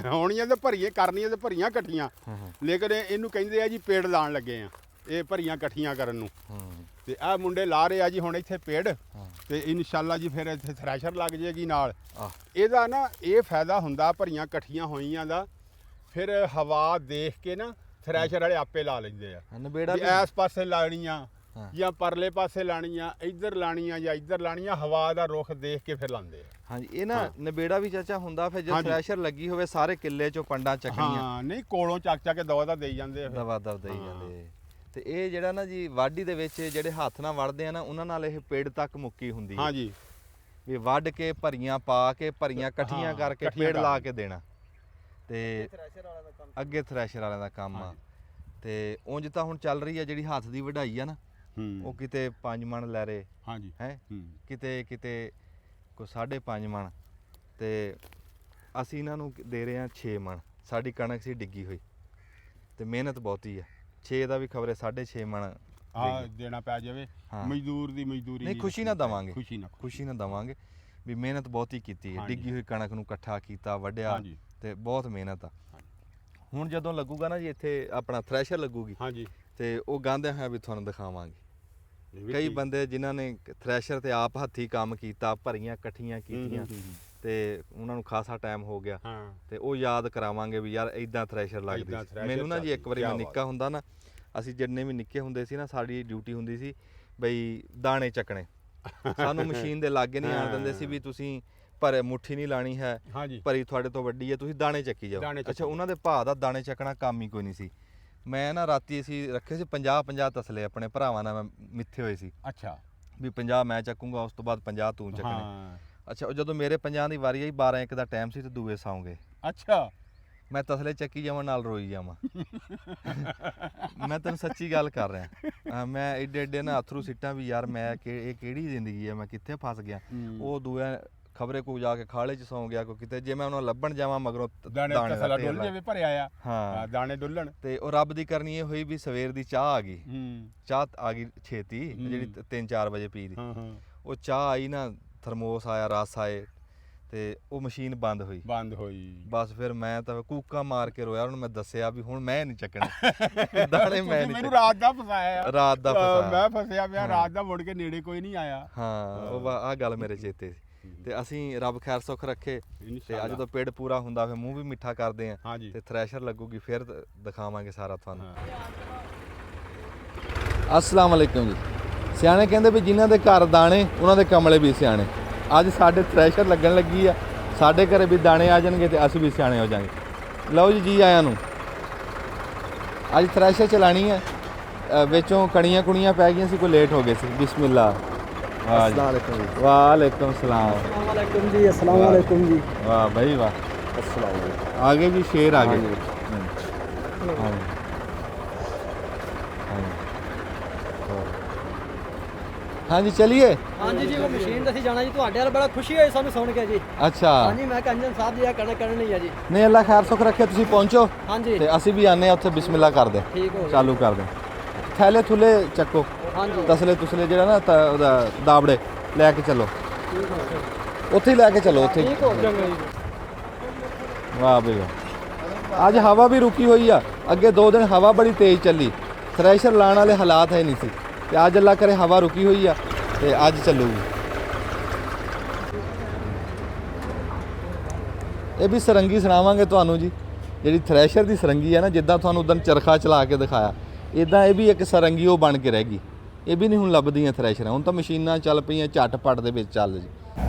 ਹੋਣੀਆਂ ਤੇ ਭਰੀਏ ਕਰਨੀਆਂ ਤੇ ਭਰੀਆਂ ਇਕੱਠੀਆਂ, ਹਾਂ ਲੇਕਿਨ ਇਹਨੂੰ ਕਹਿੰਦੇ ਆ ਜੀ ਪੇੜ ਲਾਣ ਲੱਗੇ ਆ। ਇਹ ਭਰੀਆਂ ਇਕੱਠੀਆਂ ਕਰਨ ਨੂੰ ਹੂੰ ਤੇ ਆਹ ਮੁੰਡੇ ਲਾ ਰਹੇ ਆ ਜੀ ਹੁਣ ਇੱਥੇ ਪੇੜ ਤੇ ਇਨਸ਼ਾਅੱਲਾ ਜੀ ਫਿਰ ਇੱਥੇ ਥ੍ਰੈਸ਼ਰ ਲੱਗ ਜਾਏਗੀ ਨਾਲ। ਆਹ ਇਹਦਾ ਨਾ ਇਹ ਫਾਇਦਾ ਹੁੰਦਾ ਭਰੀਆਂ ਇਕੱਠੀਆਂ ਹੋਈਆਂ ਦਾ, ਫਿਰ ਹਵਾ ਦੇਖ ਕੇ ਨਾ ਥ੍ਰੈਸ਼ਰ ਵਾਲੇ ਆਪੇ ਲਾ ਲੈਂਦੇ ਆ ਨਵੇੜਾ ਵੀ ਇਸ ਪਾਸੇ ਲਾਣੀਆਂ ਹਾਂ। ਜਾਂ ਪਰਲੇ ਪਾਸੇ ਲਾਣੀਆਂ, ਇੱਧਰ ਲਾਣੀਆਂ ਜਾਂ ਇੱਧਰ ਲਾਣੀਆਂ, ਹਵਾ ਦਾ ਰੁਖ ਦੇਖ ਕੇ ਫਿਰ ਲਾਉਂਦੇ ਆ। ਹਾਂਜੀ ਇਹ ਨਾ ਨਵੇੜਾ ਵੀ ਚਾਚਾ ਹੁੰਦਾ ਫਿਰ ਜੇ ਹਾਂਜੀ। ਥ੍ਰੈਸ਼ਰ ਲੱਗੀ ਹੋਵੇ ਸਾਰੇ ਕਿੱਲੇ ਚੋਂ ਪੰਡਾਂ ਚੱਕਣੀਆਂ ਹਾਂ ਨਹੀਂ ਕੋਲੋਂ ਚੱਕ ਚੱਕ ਕੇ ਦਵਾ ਦਾ ਦੇਈ ਜਾਂਦੇ ਆ ਫਿਰ। ਦਵਾ ਦਵ ਦੇਈ ਹਾਂ। ਜਾਂਦੇ। ਤੇ ਇਹ ਜਿਹੜਾ ਨਾ ਜੀ ਵਾਢੀ ਦੇ ਵਿੱਚ ਜਿਹੜੇ ਹੱਥ ਨਾਲ ਵੜਦੇ ਆ ਨਾ ਉਹਨਾਂ ਨਾਲ ਇਹ ਪੇੜ ਤੱਕ ਮੁੱਕੀ ਹੁੰਦੀ ਹੈ ਹਾਂਜੀ ਵੀ ਵੱਢ ਕੇ ਭਰੀਆਂ ਪਾ ਕੇ ਭਰੀਆਂ ਇਕੱਠੀਆਂ ਹਾਂ, ਕਰਕੇ ਇਕੱਠੀਆਂ ਪੇੜ ਲਾ ਕਰ ਕੇ ਦੇਣਾ ਤੇ ਅੱਗੇ ਥ੍ਰੈਸ਼ਰ ਵਾਲਿਆਂ ਦਾ ਕੰਮ ਆ। ਹਾਂਜੀ। ਤੇ ਉਂਝ ਤਾਂ ਹੁਣ ਚੱਲ ਰਹੀ ਆ ਜਿਹੜੀ ਹੱਥ ਦੀ ਵਢਾਈ ਆ ਨਾ ਉਹ ਕਿਤੇ 5 ਮਣ ਲੈ ਰਹੇ ਹਾਂਜੀ ਹੈ ਕਿਤੇ ਕਿਤੇ ਕੋਈ 5.5 ਮਣ ਤੇ ਅਸੀਂ ਇਹਨਾਂ ਨੂੰ ਦੇ ਰਹੇ ਆ 6 ਮਣ। ਸਾਡੀ ਕਣਕ ਸੀ ਡਿੱਗੀ ਹੋਈ ਤੇ ਮਿਹਨਤ ਬਹੁਤੀ ਆ 6 ਦਾ ਵੀ ਖਬਰੇ 6.5 ਮਣ ਆ ਦੇਣਾ ਪੈ ਜਾਵੇ ਹਾਂ। ਮਜ਼ਦੂਰ ਦੀ ਮਜ਼ਦੂਰੀ ਨਹੀਂ ਖੁਸ਼ੀ ਨਾਲ ਦਵਾਂਗੇ ਖੁਸ਼ੀ ਨਾਲ ਦਵਾਂਗੇ ਵੀ ਮਿਹਨਤ ਬਹੁਤੀ ਕੀਤੀ ਹੈ ਹਾਂਜੀ। ਡਿੱਗੀ ਹੋਈ ਕਣਕ ਨੂੰ ਇਕੱਠਾ ਕੀਤਾ ਵੱਢਿਆ ਹਾਂਜੀ ਤੇ ਬਹੁਤ ਮਿਹਨਤ ਆ। ਹੁਣ ਜਦੋਂ ਲੱਗੂਗਾ ਨਾ ਜੀ ਇੱਥੇ ਆਪਣਾ ਥ੍ਰੈਸ਼ਰ ਲੱਗੂਗੀ ਹਾਂਜੀ ਤੇ ਉਹ ਗਾਂਦੇ ਹੋਇਆ ਵੀ ਤੁਹਾਨੂੰ ਦਿਖਾਵਾਂਗੇ ਇਹ ਵੀ ਕਈ ਠੀਕ। ਬੰਦੇ ਜਿਨ੍ਹਾਂ ਨੇ ਥ੍ਰੈਸ਼ਰ ਤੇ ਆਪ ਹੱਥੀ ਕੰਮ ਕੀਤਾ ਭਰੀਆਂ ਇਕੱਠੀਆਂ ਕੀਤੀਆਂ ਤੇ ਉਹਨਾਂ ਨੂੰ ਖਾਸਾ ਟਾਈਮ ਹੋ ਗਿਆ ਹਾਂ ਤੇ ਉਹ ਯਾਦ ਕਰਾਵਾਂਗੇ ਵੀ ਯਾਰ ਇਦਾਂ ਥ੍ਰੈਸ਼ਰ ਲੱਗਦੀ ਏਦਾਂ ਸੀ। ਥ੍ਰੈਸ਼ਰ ਮੈਨੂੰ ਨਾ ਜੀ ਇੱਕ ਵਾਰੀ ਕਿਆ ਮੈਂ ਬਾਤ। ਨਿੱਕਾ ਹੁੰਦਾ ਨਾ ਅਸੀਂ ਜਿੰਨੇ ਵੀ ਨਿੱਕੇ ਹੁੰਦੇ ਸੀ ਨਾ ਸਾਡੀ ਡਿਊਟੀ ਹੁੰਦੀ ਸੀ ਬਈ ਦਾਣੇ ਚੱਕਣੇ ਸਾਨੂੰ ਮਸ਼ੀਨ ਦੇ ਲਾਗੇ ਨਹੀਂ ਆਣ ਦਿੰਦੇ ਸੀ ਵੀ ਤੁਸੀਂ ਪਰ ਮੁੱਠੀ ਨਹੀਂ ਲਾਣੀ ਹੈ ਹਾਂਜੀ ਭਰੀ ਤੁਹਾਡੇ ਤੋਂ ਵੱਡੀ ਹੈ ਤੁਸੀਂ ਦਾਣੇ ਚੱਕੀ ਜਾਓ। ਦਾਣੇ ਚੱਕੀ ਅੱਛਾ ਉਹਨਾਂ ਦੇ ਭਾਅ ਦਾ ਦਾਣੇ ਚੱਕਣਾ ਕੰਮ ਹੀ ਕੋਈ ਨਹੀਂ ਸੀ। ਮੈਂ ਨਾ ਰਾਤੀ ਅਸੀਂ ਰੱਖੇ ਸੀ 50 ਤਸਲੇ ਆਪਣੇ ਭਰਾਵਾਂ ਨਾਲ ਮੈਂ ਮਿੱਥੇ ਹੋਏ ਸੀ ਅੱਛਾ ਵੀ 50 ਮੈਂ ਚੱਕੂੰਗਾ ਉਸ ਤੋਂ ਬਾਅਦ 50 ਤੂੰ ਚੱਕਣੇ। ਹਾਂ ਅੱਛਾ ਉਹ ਜਦੋਂ ਮੇਰੇ 50 ਦੀ ਵਾਰੀ ਆਈ 12 1 ਦਾ ਟਾਈਮ ਸੀ ਤੇ ਦੂਏ ਸੌਂਗੇ ਅੱਛਾ ਮੈਂ ਤਸਲੇ ਚੱਕੀ ਜਾਵਾਂ ਨਾਲ ਰੋਈ ਜਾਵਾਂ। ਮੈਂ ਤੈਨੂੰ ਸੱਚੀ ਗੱਲ ਕਰ ਰਿਹਾ ਮੈਂ ਏਡੇ ਏਡੇ ਨਾ ਅਥਰੂ ਸਿੱਟਾਂ ਵੀ ਯਾਰ ਮੈਂ ਇਹ ਕਿਹੜੀ ਜ਼ਿੰਦਗੀ ਹੈ ਮੈਂ ਕਿੱਥੇ ਫਸ ਗਿਆ। ਉਹ ਦੂਆ ਖਬਰੇ ਕੋ ਜਾ ਕੇ ਖਾਲੇ 'ਚ ਸੌਂ ਗਿਆ ਕੋ ਕਿਤੇ ਜੇ ਮੈਂ ਉਹਨਾਂ ਲੱਭਣ ਜਾਵਾਂ ਮਗਰੋਂ ਦਾਣੇ ਦਾ ਤਸਲਾ ਢੇਰ ਡੁੱਲ ਲੱਗ- ਜਾਵੇ ਭਰਿਆ ਆ ਹਾਂ ਦਾਣੇ ਡੁੱਲਣ ਤੇ ਉਹ ਰੱਬ ਦੀ ਕਰਨੀ ਇਹ ਹੋਈ ਵੀ ਸਵੇਰ ਦੀ ਚਾਹ ਆ ਗਈ। ਚਾਹ ਆ ਗਈ ਛੇਤੀ ਜਿਹੜੀ 3-4 ਵਜੇ ਪੀ ਦੀ ਹਾਂ ਹਾਂ ਉਹ ਚਾਹ ਆਈ ਨਾ ਥਰਮੋਸ ਆਇਆ ਰਸ ਆਏ ਤੇ ਉਹ ਮਸ਼ੀਨ ਬੰਦ ਹੋਈ। ਬਸ ਫਿਰ ਮੈਂ ਤਾਂ ਕੂਕਾ ਮਾਰ ਕੇ ਰੋਇਆ ਉਹਨੂੰ ਮੈਂ ਦੱਸਿਆ ਵੀ ਹੁਣ ਮੈਂ ਨਹੀਂ ਚੱਕਣੇ ਦਾਣੇ ਮੈਂ ਨਹੀਂ ਮੈਨੂੰ ਰਾਤ ਦਾ ਫਸਾਇਆ ਰਾਤ ਦਾ ਫਸਾਇਆ ਮੈਂ ਫਸਿਆ ਪਿਆ ਰਾਤ ਦਾ ਮੁੜ ਕੇ ਨੇੜੇ ਕੋਈ ਨਹੀਂ ਆਇਆ। ਹਾਂ ਉਹ ਆ ਗੱਲ ਮੇਰੇ ਚੇਤੇ ਸੀ ਤੇ ਅਸੀਂ ਰੱਬ ਖੈਰ ਸੁੱਖ ਰੱਖੇ ਤੇ ਅੱਜ ਜਦੋਂ ਪੇੜ ਪੂਰਾ ਹੁੰਦਾ ਫਿਰ ਮੂੰਹ ਵੀ ਮਿੱਠਾ ਕਰਦੇ ਆ ਹਾਂਜੀ ਤੇ ਥ੍ਰੈਸ਼ਰ ਲੱਗੂਗੀ ਫਿਰ ਦਿਖਾਵਾਂਗੇ ਸਾਰਾ ਤੁਹਾਨੂੰ। ਅਸਲਾਮ ਅਲੈਕੁਮ ਜੀ। ਸਿਆਣੇ ਕਹਿੰਦੇ ਵੀ ਜਿਨ੍ਹਾਂ ਦੇ ਘਰ ਦਾਣੇ ਉਹਨਾਂ ਦੇ ਕਮਲੇ ਵੀ ਸਿਆਣੇ। ਅੱਜ ਸਾਡੇ ਥ੍ਰੈਸ਼ਰ ਲੱਗਣ ਲੱਗੀ ਆ ਸਾਡੇ ਘਰੇ ਵੀ ਦਾਣੇ ਆ ਜਾਣਗੇ ਤੇ ਅਸੀਂ ਵੀ ਸਿਆਣੇ ਹੋ ਜਾਵਾਂਗੇ। ਲਓ ਜੀ ਆਇਆਂ ਨੂੰ ਅੱਜ ਥ੍ਰੈਸ਼ਰ ਚਲਾਣੀ ਹੈ ਵਿੱਚੋਂ ਕਣੀਆਂ ਕੁਣੀਆਂ ਪੈ ਗਈਆਂ ਸੀ ਕੋਈ ਲੇਟ ਹੋ ਗਏ ਸੀ। ਬਿਸਮਿਲ੍ਲਾ ਵਾਲੇकुम सलाम जी अस्सलाम वालेकुम जी। वाह भाई वाह अस्सलाम वालेकुम। आगे जी शेर आगे हाँ जी चलिए। हाँ जी जी वो मशीन दसी जाना जी ਤੁਹਾਡੇ ਨਾਲ ਬੜਾ ਖੁਸ਼ੀ ਹੋਈ ਸਾਨੂੰ ਸੁਣ ਕੇ ਜੀ। अच्छा हाँ जी मैं कंजन साहब जी कण करनी है जी। नहीं अल्लाह खैर सुख रखे ਤੁਸੀਂ ਪਹੁੰਚੋ हाँ जी ਤੇ ਅਸੀਂ ਵੀ ਆਨੇ ਆ ਉੱਥੇ ਬਿਸਮਿਲ੍ਲਾ ਕਰਦੇ ठीक हो ਚਾਲੂ ਕਰਦੇ ਥੈਲੇ ਥੁਲੇ ਚੱਕੋ हाँ जी ਤਸਲੇ ਤੁਸਲੇ ਜਿਹੜਾ ਨਾ ਉਹਦਾ ਦਾਬੜੇ ਲੈ ਕੇ ਚੱਲੋ ठीक हो ਉੱਥੇ ਹੀ ਲੈ ਕੇ ਚੱਲੋ ਉੱਥੇ ठीक हो जाएगा जी। ਵਾਹ ਬਈ ਵਾਹ। ਅੱਜ ਹਵਾ ਵੀ ਰੁਕੀ ਹੋਈ ਆ ਅੱਗੇ 2 ਦਿਨ ਹਵਾ ਬੜੀ ਤੇਜ਼ ਚੱਲੀ ਥ੍ਰੈਸ਼ਰ ਲਾਣ ਵਾਲੇ ਹਾਲਾਤ ਹੈ ਨਹੀਂ ਸੀ ਤੇ ਅੱਜ ਅੱਲਾ ਕਰੇ ਹਵਾ ਰੁਕੀ ਹੋਈ ਆ ਤੇ ਅੱਜ ਚੱਲੂਗੀ। ਇਹ ਵੀ ਸਰੰਗੀ ਸੁਣਾਵਾਂਗੇ ਤੁਹਾਨੂੰ ਜੀ ਜਿਹੜੀ ਥ੍ਰੈਸ਼ਰ ਦੀ ਸਰੰਗੀ ਆ ਨਾ ਜਿੱਦਾਂ ਤੁਹਾਨੂੰ ਉਦੋਂ ਚਰਖਾ ਚਲਾ ਕੇ ਦਿਖਾਇਆ ਇਦਾਂ ਇਹ ਵੀ ਇੱਕ ਸਰੰਗੀ ਉਹ ਬਣ ਕੇ ਰਹਿ ਗਈ। ਇਹ ਵੀ ਨਹੀਂ ਹੁਣ ਲੱਭਦੀਆਂ ਥ੍ਰੈਸ਼ਰਾਂ ਹੁਣ ਤਾਂ ਮਸ਼ੀਨਾਂ ਚੱਲ ਪਈਆਂ ਝਟਪਟ ਦੇ ਵਿੱਚ ਚੱਲ ਜੀ।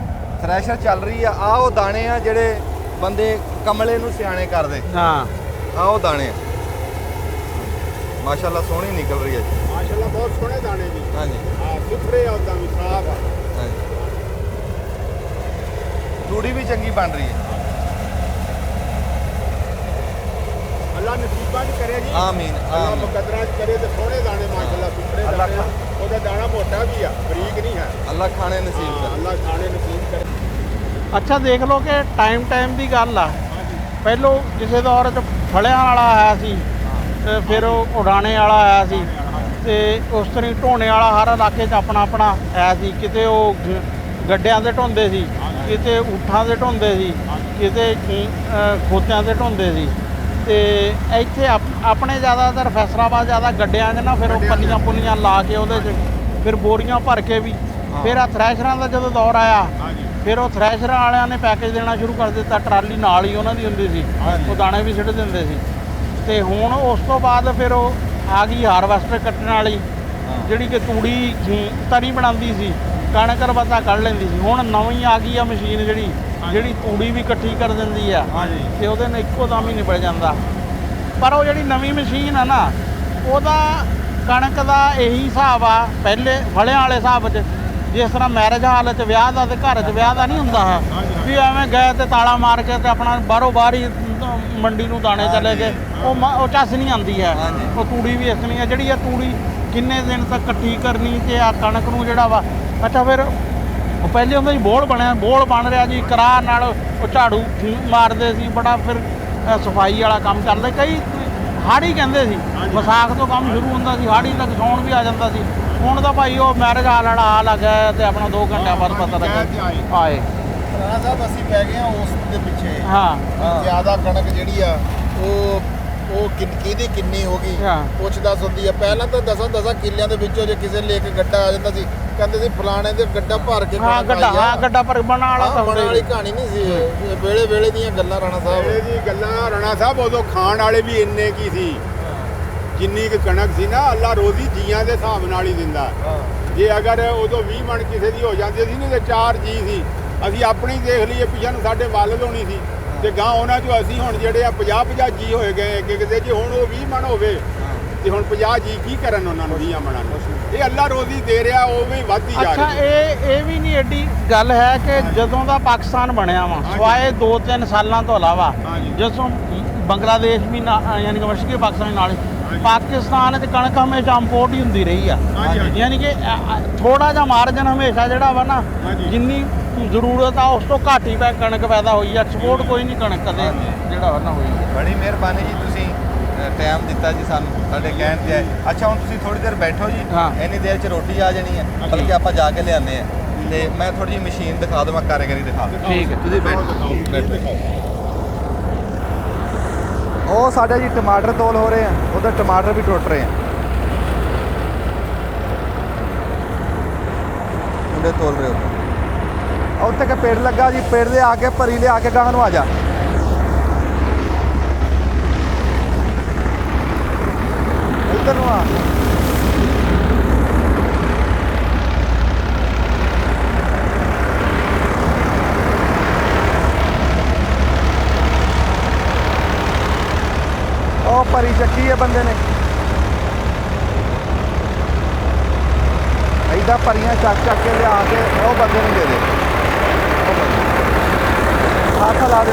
ਥ੍ਰੈਸ਼ਰ ਚੱਲ ਰਹੀ ਆ ਆਹ ਉਹ ਦਾਣੇ ਆ ਜਿਹੜੇ ਬੰਦੇ ਕਮਲੇ ਨੂੰ ਸਿਆਣੇ ਕਰਦੇ। ਹਾਂ ਆਹ ਉਹ ਦਾਣੇ ਆ ਮਾਸ਼ਾਅੱਲਾ ਸੋਹਣੀ ਨਿਕਲ ਰਹੀ ਹੈ ਜੀ। ਮਾਸ਼ਾਅੱਲਾ ਬਹੁਤ ਸੋਹਣੇ ਦਾਣੇ ਜੀ ਹਾਂਜੀ ਆ ਸੁਥਰੇ ਆ ਉਦਾਂ ਵੀ ਸਾਫ ਆ ਹਾਂਜੀ ਤੂੜੀ ਵੀ ਚੰਗੀ ਬਣ ਰਹੀ ਹੈ। ਅੱਲਾ ਨਸੀਬਾਂ ਚ ਕਰੇ ਜੀ ਆਮੀਨ ਅੱਲਾ ਆਮੀਨ ਮੁਕੱਦਰਾਂ ਚ ਕਰੇ ਤੇ ਸੋਹਣੇ ਦਾਣੇ ਮਾਸ਼ਾਅੱਲਾ ਸੁਥਰੇ ਅੱਲਾ ਦਾਣੇ ਆ। ਉਹਦਾ ਦਾਣਾ ਮੋਟਾ ਵੀ ਆ ਬਰੀਕ ਨਹੀਂ ਹੈ। ਅੱਲਾ ਖਾਣੇ ਨਸੀਬ ਹਾਂ, ਕਰੇ। ਅੱਲਾ ਖਾਣੇ ਨਸੀਬ ਕਰੇ। ਅੱਛਾ ਦੇਖ ਲਓ ਕਿ ਟਾਈਮ ਦੀ ਗੱਲ ਆ ਪਹਿਲੋਂ ਕਿਸੇ ਦੌਰ 'ਚ ਫਲਿਆਂ ਵਾਲਾ ਆਇਆ ਸੀ ਤੇ ਫਿਰ ਉਹ ਉਡਾਣੇ ਵਾਲਾ ਆਇਆ ਸੀ ਤੇ ਉਸ ਤਰ੍ਹਾਂ ਹੀ ਢੋਣੇ ਵਾਲਾ ਹਰ ਇਲਾਕੇ 'ਚ ਆਪਣਾ ਆਇਆ ਸੀ। ਕਿਤੇ ਉਹ ਗੱਡਿਆਂ ਤੇ ਢੋਂਦੇ ਸੀ ਕਿਤੇ ਊਠਾਂ ਤੇ ਢੋਂਦੇ ਸੀ ਕਿਤੇ ਖੋਤਿਆਂ ਤੇ ਢੋਂਦੇ ਸੀ ਤੇ ਇੱਥੇ ਆਪਣੇ ਜ਼ਿਆਦਾਤਰ ਫੈਸਲਾਬਾਦ ਜ਼ਿਆਦਾ ਗੱਡਿਆਂ 'ਚ ਨਾ ਫਿਰ ਉਹ ਪੱਲੀਆਂ ਪੁੱਲੀਆਂ ਲਾ ਕੇ ਉਹਦੇ 'ਚ ਫਿਰ ਬੋਰੀਆਂ ਭਰ ਕੇ ਵੀ ਫਿਰ ਆ ਥ੍ਰੈਸ਼ਰਾਂ ਦਾ ਜਦੋਂ ਦੌਰ ਆਇਆ ਫਿਰ ਉਹ ਥ੍ਰੈਸ਼ਰਾਂ ਵਾਲਿਆਂ ਨੇ ਪੈਕੇਜ ਦੇਣਾ ਸ਼ੁਰੂ ਕਰ ਦਿੱਤਾ, ਟਰਾਲੀ ਨਾਲ ਹੀ ਉਹਨਾਂ ਦੀ ਹੁੰਦੀ ਸੀ, ਉਹ ਦਾਣੇ ਵੀ ਸਿੱਟ ਦਿੰਦੇ ਸੀ। ਤੇ ਹੁਣ ਉਸ ਤੋਂ ਬਾਅਦ ਫਿਰ ਉਹ ਆ ਗਈ ਹਾਰਵੈਸਟਰ ਕੱਟਣ ਵਾਲੀ, ਜਿਹੜੀ ਕਿ ਤੂੜੀ ਤਰੀ ਬਣਾਉਂਦੀ ਸੀ, ਕਣਕ ਰਬਤਾ ਕੱਢ ਲੈਂਦੀ ਸੀ। ਹੁਣ ਨਵੀਂ ਆ ਗਈ ਆ ਮਸ਼ੀਨ ਜਿਹੜੀ ਤੂੜੀ ਵੀ ਇਕੱਠੀ ਕਰ ਦਿੰਦੀ ਆ ਤੇ ਉਹਦੇ ਨਾਲ ਇੱਕੋ ਦਮ ਹੀ ਨਿਬੜ ਜਾਂਦਾ। ਪਰ ਉਹ ਜਿਹੜੀ ਨਵੀਂ ਮਸ਼ੀਨ ਆ ਨਾ, ਉਹਦਾ ਕਣਕ ਦਾ ਇਹੀ ਹਿਸਾਬ ਆ ਪਹਿਲੇ ਫਲਿਆਂ ਵਾਲੇ ਹਿਸਾਬ 'ਚ, ਜਿਸ ਤਰ੍ਹਾਂ ਮੈਰਿਜ ਹਾਲ 'ਚ ਵਿਆਹ ਦਾ ਤੇ ਘਰ 'ਚ ਵਿਆਹ ਦਾ ਨਹੀਂ ਹੁੰਦਾ ਹੈ ਵੀ ਐਵੇਂ ਗਏ ਤੇ ਤਾਲਾ ਮਾਰ ਕੇ ਤੇ ਆਪਣਾ ਬਾਹਰੋਂ ਬਾਹਰ ਹੀ ਮੰਡੀ ਨੂੰ ਦਾਣੇ ਚਲੇ ਗਏ, ਉਹ ਚੱਸ ਨਹੀਂ ਆਉਂਦੀ ਹੈ। ਉਹ ਤੂੜੀ ਵੀ ਇਸ ਨਹੀਂ ਆ, ਜਿਹੜੀ ਆ ਤੂੜੀ ਕਿੰਨੇ ਦਿਨ ਤੱਕ ਇਕੱਠੀ ਕਰਨੀ ਤੇ ਆ ਕਣਕ ਨੂੰ ਜਿਹੜਾ ਵਾ। ਅੱਛਾ ਫਿਰ ਉਹ ਪਹਿਲੇ ਹੁੰਦਾ ਜੀ ਬੋਲ ਬਣ ਰਿਹਾ ਜੀ, ਕਰਾਹ ਨਾਲ ਉਹ ਝਾੜੂ ਮਾਰਦੇ ਸੀ, ਬੜਾ ਫਿਰ ਸਫਾਈ ਵਾਲਾ ਕੰਮ ਚੱਲਦਾ। ਕਈ ਹਾੜੀ ਕਹਿੰਦੇ ਸੀ, ਵਿਸਾਖ ਤੋਂ ਕੰਮ ਸ਼ੁਰੂ ਹੁੰਦਾ ਸੀ, ਹਾੜੀ ਤੱਕ ਸੌਣ ਵੀ ਆ ਜਾਂਦਾ ਸੀ। ਹੁਣ ਤਾਂ ਭਾਈ ਉਹ ਮੈਰਿਜ ਹਾਲ ਵਾਲਾ ਆ ਲੱਗਾ ਤੇ ਆਪਣਾ 2 ਘੰਟਿਆਂ ਬਾਅਦ ਪਤਾ ਲੱਗਾ ਆਏ। ਰਾਣਾ ਸਾਹਿਬ ਅਸੀਂ ਪੈ ਗਏ ਹਾਂ ਉਸ ਦੇ ਪਿੱਛੇ। ਹਾਂ ਜ਼ਿਆਦਾ ਕਣਕ ਜਿਹੜੀ ਆ ਉਹ ਕਿਹਦੀ ਕਿੰਨੀ ਹੋ ਗਈ ਪੁੱਛ ਦੱਸ ਹੁੰਦੀ ਆ। ਪਹਿਲਾਂ ਤਾਂ 10 ਕਿੱਲਿਆਂ ਦੇ ਵਿੱਚੋਂ ਜੇ ਕਿਸੇ ਲਈ ਇੱਕ ਗੱਡਾ ਆ ਜਾਂਦਾ ਸੀ, ਕਹਿੰਦੇ ਸੀ ਫਲਾਣੇ ਦੇ ਗੱਡਾ ਭਰ ਕੇ ਗੱਡਾ ਪਰ ਬਣਾ ਵਾਲੀ ਕਹਾਣੀ ਨਹੀਂ ਸੀ। ਵੇਲੇ ਦੀਆਂ ਗੱਲਾਂ ਰਾਣਾ ਸਾਹਿਬ, ਵੇਲੇ ਦੀ ਗੱਲਾਂ ਰਾਣਾ ਸਾਹਿਬ। ਉਦੋਂ ਖਾਣ ਵਾਲੇ ਵੀ ਇੰਨੇ ਕੀ ਸੀ, ਜਿੰਨੀ ਕੁ ਕਣਕ ਸੀ ਨਾ, ਅੱਲਾ ਰੋਜ਼ੀ ਜੀਆਂ ਦੇ ਹਿਸਾਬ ਨਾਲ ਹੀ ਦਿੰਦਾ। ਜੇ ਅਗਰ ਉਦੋਂ 20 ਮਣ ਕਿਸੇ ਦੀ ਹੋ ਜਾਂਦੀ ਸੀ ਨਹੀਂ ਤੇ 4 ਜੀ ਸੀ। ਅਸੀਂ ਆਪਣੀ ਦੇਖ ਲਈਏ, ਪਿੱਛੇ ਨੂੰ ਸਾਡੇ ਵੱਲ ਹੋਣੀ ਸੀ ਤੇ ਗਾਂ ਉਹਨਾਂ 'ਚੋਂ ਅਸੀਂ ਹੁਣ ਜਿਹੜੇ ਆ 50 ਜੀ ਹੋਏ ਗਏ ਕਿਤੇ। ਜੇ ਹੁਣ ਉਹ 20 ਮਣ ਹੋਵੇ ਤੇ ਹੁਣ 50 ਜੀ ਕੀ ਕਰਨ ਉਹਨਾਂ ਨੂੰ 20 ਮਣਾਂ ਨੂੰ? ਇਹ ਅੱਲਾ ਰੋਜ਼ੀ ਦੇ ਰਿਹਾ, ਉਹ ਵੀ ਵੱਧਦੀ ਜਾ ਰਹੀ। ਅੱਛਾ ਇਹ ਵੀ ਨਹੀਂ ਐਡੀ ਗੱਲ ਹੈ ਕਿ ਜਦੋਂ ਦਾ ਪਾਕਿਸਤਾਨ ਬਣਿਆ ਵਾ, ਸਵਾਏ 2-3 ਸਾਲਾਂ ਤੋਂ ਇਲਾਵਾ, ਜਦੋਂ ਬੰਗਲਾਦੇਸ਼ ਵੀ ਯਾਨੀ ਕਿ ਮਸ਼ਰਕੀ ਪਾਕਿਸਤਾਨ ਨਾਲ, ਪਾਕਿਸਤਾਨ 'ਚ ਕਣਕ ਹਮੇਸ਼ਾ ਇੰਪੋਰਟ ਹੀ ਹੁੰਦੀ ਰਹੀ ਆ। ਯਾਨੀ ਕਿ ਥੋੜਾ ਜਿਹਾ ਮਾਰਜਨ ਹਮੇਸ਼ਾ ਜਿਹੜਾ ਵਾ ਨਾ, ਜਿੰਨੀ ਜ਼ਰੂਰਤ ਆ ਉਸ ਤੋਂ ਘੱਟ ਹੀ ਕਣਕ ਪੈਦਾ ਹੋਈ ਆ। ਐਕਸਪੋਰਟ ਕੋਈ ਨਹੀਂ ਕਣਕ ਕਦੇ ਜਿਹੜਾ ਵਾ ਨਾ ਹੋਈ। ਬੜੀ ਮਿਹਰਬਾਨੀ ਜੀ, ਤੁਸੀਂ ਟਾਈਮ ਦਿੱਤਾ ਜੀ ਸਾਨੂੰ, ਸਾਡੇ ਕਹਿਣ ਤੇ ਆਏ। ਅੱਛਾ ਹੁਣ ਤੁਸੀਂ ਥੋੜੀ ਦੇਰ ਬੈਠੋ ਜੀ, ਇੰਨੀ ਦੇਰ 'ਚ ਰੋਟੀ ਆ ਜਾਣੀ ਹੈ, ਬਲਕਿ ਆਪਾਂ ਜਾ ਕੇ ਲਿਆਉਂਦੇ ਆ ਤੇ ਮੈਂ ਥੋੜੀ ਜਿਹੀ ਮਸ਼ੀਨ ਦਿਖਾ ਦਵਾਂ, ਕਾਰੀਗਰੀ ਦਿਖਾ ਦਿਓ। ਠੀਕ ਹੈ, ਤੁਸੀਂ ਬੈਠੋ। ਉਹ ਸਾਡੇ ਜੀ ਟਮਾਟਰ ਤੋਲ ਹੋ ਰਹੇ ਆ, ਉਧਰ ਟਮਾਟਰ ਵੀ ਟੁੱਟ ਰਹੇ ਆ, ਮੁੰਡੇ ਤੋਲ ਰਹੇ ਹੋ। ਉੱਥੇ ਕਿ ਪੇੜ ਲੱਗਾ ਜੀ, ਪੇੜ ਦੇ ਆ ਕੇ ਭਰੀ ਲਿਆ ਕੇ ਗਾਂ ਨੂੰ ਆ ਜਾ। ਇੱਧਰ ਨੂੰ ਆ। ਉਹ ਭਰੀ ਚੱਕੀ ਹੈ ਬੰਦੇ ਨੇ, ਇੱਦਾਂ ਭਰੀਆਂ ਚੱਕ ਕੇ ਲਿਆ ਕੇ ਉਹ ਬੰਦੇ ਨੂੰ ਦੇ ਦੇ। ਹੱਥ ਲਾ ਦੇ।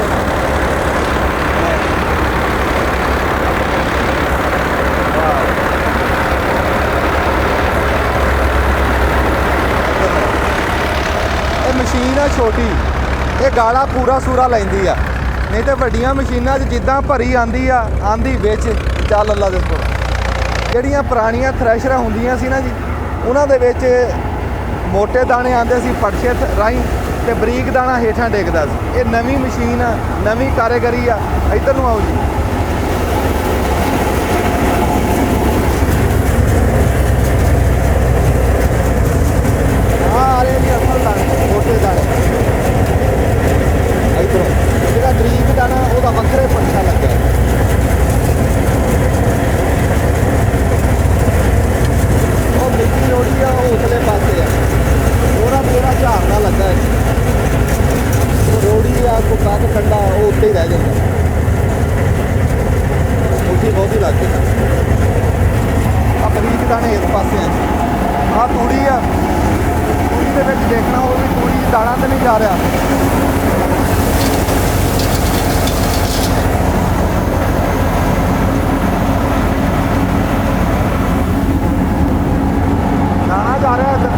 ਇਹ ਮਸ਼ੀਨ ਆ ਛੋਟੀ, ਇਹ ਗਾਲਾ ਪੂਰਾ ਸੂਰਾ ਲੈਂਦੀ ਆ, ਨਹੀਂ ਤੇ ਵੱਡੀਆਂ ਮਸ਼ੀਨਾਂ 'ਚ ਜਿੱਦਾਂ ਭਰੀ ਆਂਦੀ ਵਿੱਚ ਚੱਲ ਅੱਲਾ ਦੇ ਕੋਲ। ਜਿਹੜੀਆਂ ਪੁਰਾਣੀਆਂ ਥ੍ਰੈਸ਼ਰਾਂ ਹੁੰਦੀਆਂ ਸੀ ਨਾ ਜੀ, ਉਹਨਾਂ ਦੇ ਵਿੱਚ ਮੋਟੇ ਦਾਣੇ ਆਉਂਦੇ ਸੀ ਪਟਸ਼ੇ ਰਾਹੀਂ ਤੇ ਬਰੀਕ ਦਾਣਾ ਹੇਠਾਂ ਡਿੱਗਦਾ ਸੀ। ਇਹ ਨਵੀਂ ਮਸ਼ੀਨ ਆ, ਨਵੀਂ ਕਾਰੀਗਰੀ ਆ। ਇੱਧਰ ਨੂੰ ਆਓ ਜੀ। ਆ ਰਹੇ ਜੀ ਅਸਲ ਦਾਣੇ, ਮੋਟੇ ਦਾਣੇ। ਇੱਧਰੋਂ ਜਿਹੜਾ ਬਰੀਕ ਦਾਣਾ ਉਹਦਾ ਵੱਖਰੇ ਪਟਸ਼ਾ ਲੱਗਾ। ਉਹ ਮਿੱਟੀ ਰੋੜੀ ਆ, ਉਹ ਉਸਲੇ ਪਾਸੇ ਆ, ਪੂਰਾ ਝਾੜਨਾ ਲੱਗਾ ਹੈ। ਉਹ ਰੋੜੀ ਆ, ਕੋ ਕੱਖ ਕੰਡਾ ਉਹ ਉੱਤੇ ਹੀ ਰਹਿ ਜਾਂਦਾ, ਉੱਥੇ ਬਹੁਤੀ ਲੱਗ ਗਈ। ਆ ਬਰੀਕ ਦਾਣੇ ਇਸ ਪਾਸੇ ਆ। ਤੂੜੀ ਆ, ਤੂੜੀ ਦੇ ਵਿੱਚ ਦੇਖਣਾ ਉਹ ਵੀ ਤੂੜੀ ਦਾਣਾ ਤੇ ਨਹੀਂ ਜਾ ਰਿਹਾ। ਦਾਣਾ ਜਾ ਰਿਹਾ ਇੱਧਰ।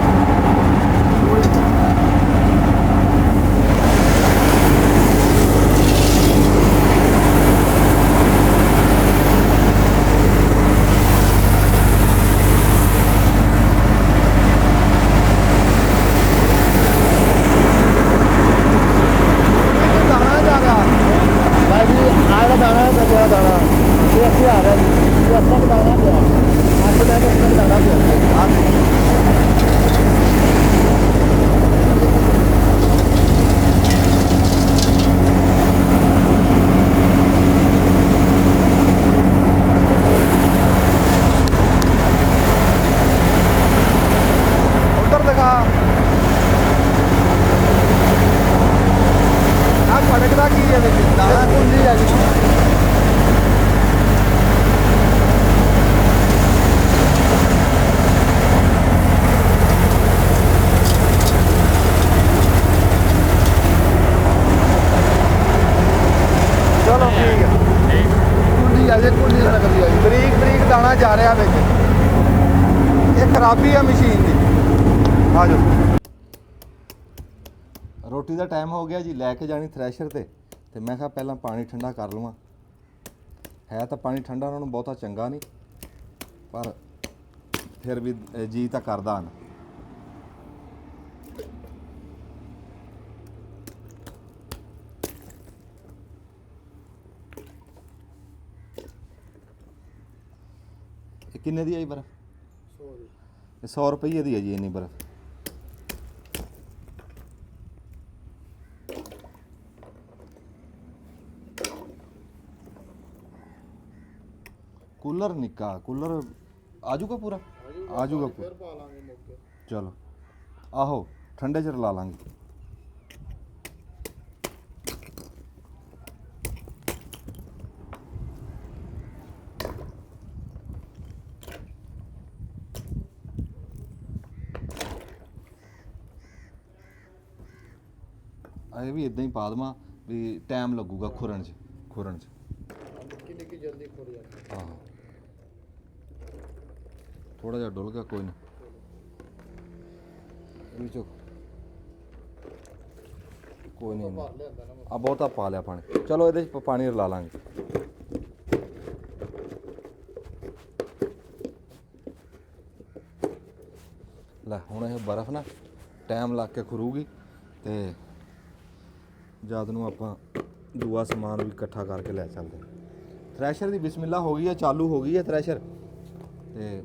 ਜਾ ਰਿਹਾ ਵਿੱਚ। ਇਹ ਖਰਾਬੀ ਆ ਮਸ਼ੀਨ ਦੀ। ਆ ਜਾਓ। ਰੋਟੀ ਦਾ ਟਾਈਮ ਹੋ ਗਿਆ ਜੀ, ਲੈ ਕੇ ਜਾਣੀ ਥ੍ਰੈਸ਼ਰ ਤੇ ਮੈਂ ਕਿਹਾ ਪਹਿਲਾਂ ਪਾਣੀ ਠੰਡਾ ਕਰ ਲਵਾਂ। ਹੈ ਤਾਂ ਪਾਣੀ ਠੰਡਾ ਉਹਨਾਂ ਨੂੰ ਬਹੁਤਾ ਚੰਗਾ ਨਹੀਂ, ਪਰ ਫਿਰ ਵੀ ਜੀ ਤਾਂ ਕਰਦਾ ਨਾ। ਇਹ ਕਿੰਨੇ ਦੀ ਆਈ ਬਰਫ਼? 100 ਦੀ। 100 ਰੁਪਏ ਦੀ ਹੈ ਜੀ ਇੰਨੀ ਬਰਫ਼। ਕੂਲਰ ਨਿੱਕਾ, ਕੂਲਰ ਆ ਜਾਊਗਾ ਪੂਰਾ? ਆ ਜਾਊਗਾ ਪੂਰਾ। ਫਿਰ ਪਾ ਲਾਂਗੇ ਮੌਕੇ। ਚਲੋ ਆਹੋ, ਠੰਡੇ 'ਚ ਰਲਾ ਲਾਂਗੇ। ਇਹ ਵੀ ਇਦਾਂ ਹੀ ਪਾ ਦੇਵਾਂ ਵੀ ਟਾਈਮ ਲੱਗੂਗਾ ਖੁਰਨ 'ਚ। ਨਿੱਕੀ ਜਲਦੀ ਖੁਰ ਜਾਂਦੀ। ਆਹੋ, ਥੋੜਾ ਜਿਹਾ ਡੁੱਲ ਗਿਆ, ਕੋਈ ਨਹੀਂ। ਇਹ ਵਿੱਚੋਂ ਕੋਈ ਨਹੀਂ, ਆ ਬਹੁਤਾ ਪਾ ਲਿਆ ਪਾਣੀ। ਚਲੋ ਇਹਦੇ 'ਚ ਪਾਣੀ ਰਲਾ ਲਾਂਗੇ। ਲੈ ਹੁਣ ਇਹ ਬਰਫ਼ ਨਾ ਟਾਈਮ ਲੱਗ ਕੇ ਖੁਰੂਗੀ ਤੇ ਜਦ ਨੂੰ ਆਪਾਂ ਦੂਆ ਸਮਾਨ ਵੀ ਇਕੱਠਾ ਕਰਕੇ ਲੈ ਚੱਲਦੇ। ਥ੍ਰੈਸ਼ਰ ਦੀ ਬਿਸਮਿਲ੍ਲਾ ਹੋ ਗਈ ਹੈ, ਚਾਲੂ ਹੋ ਗਈ ਹੈ ਥ੍ਰੈਸ਼ਰ। ਤੇ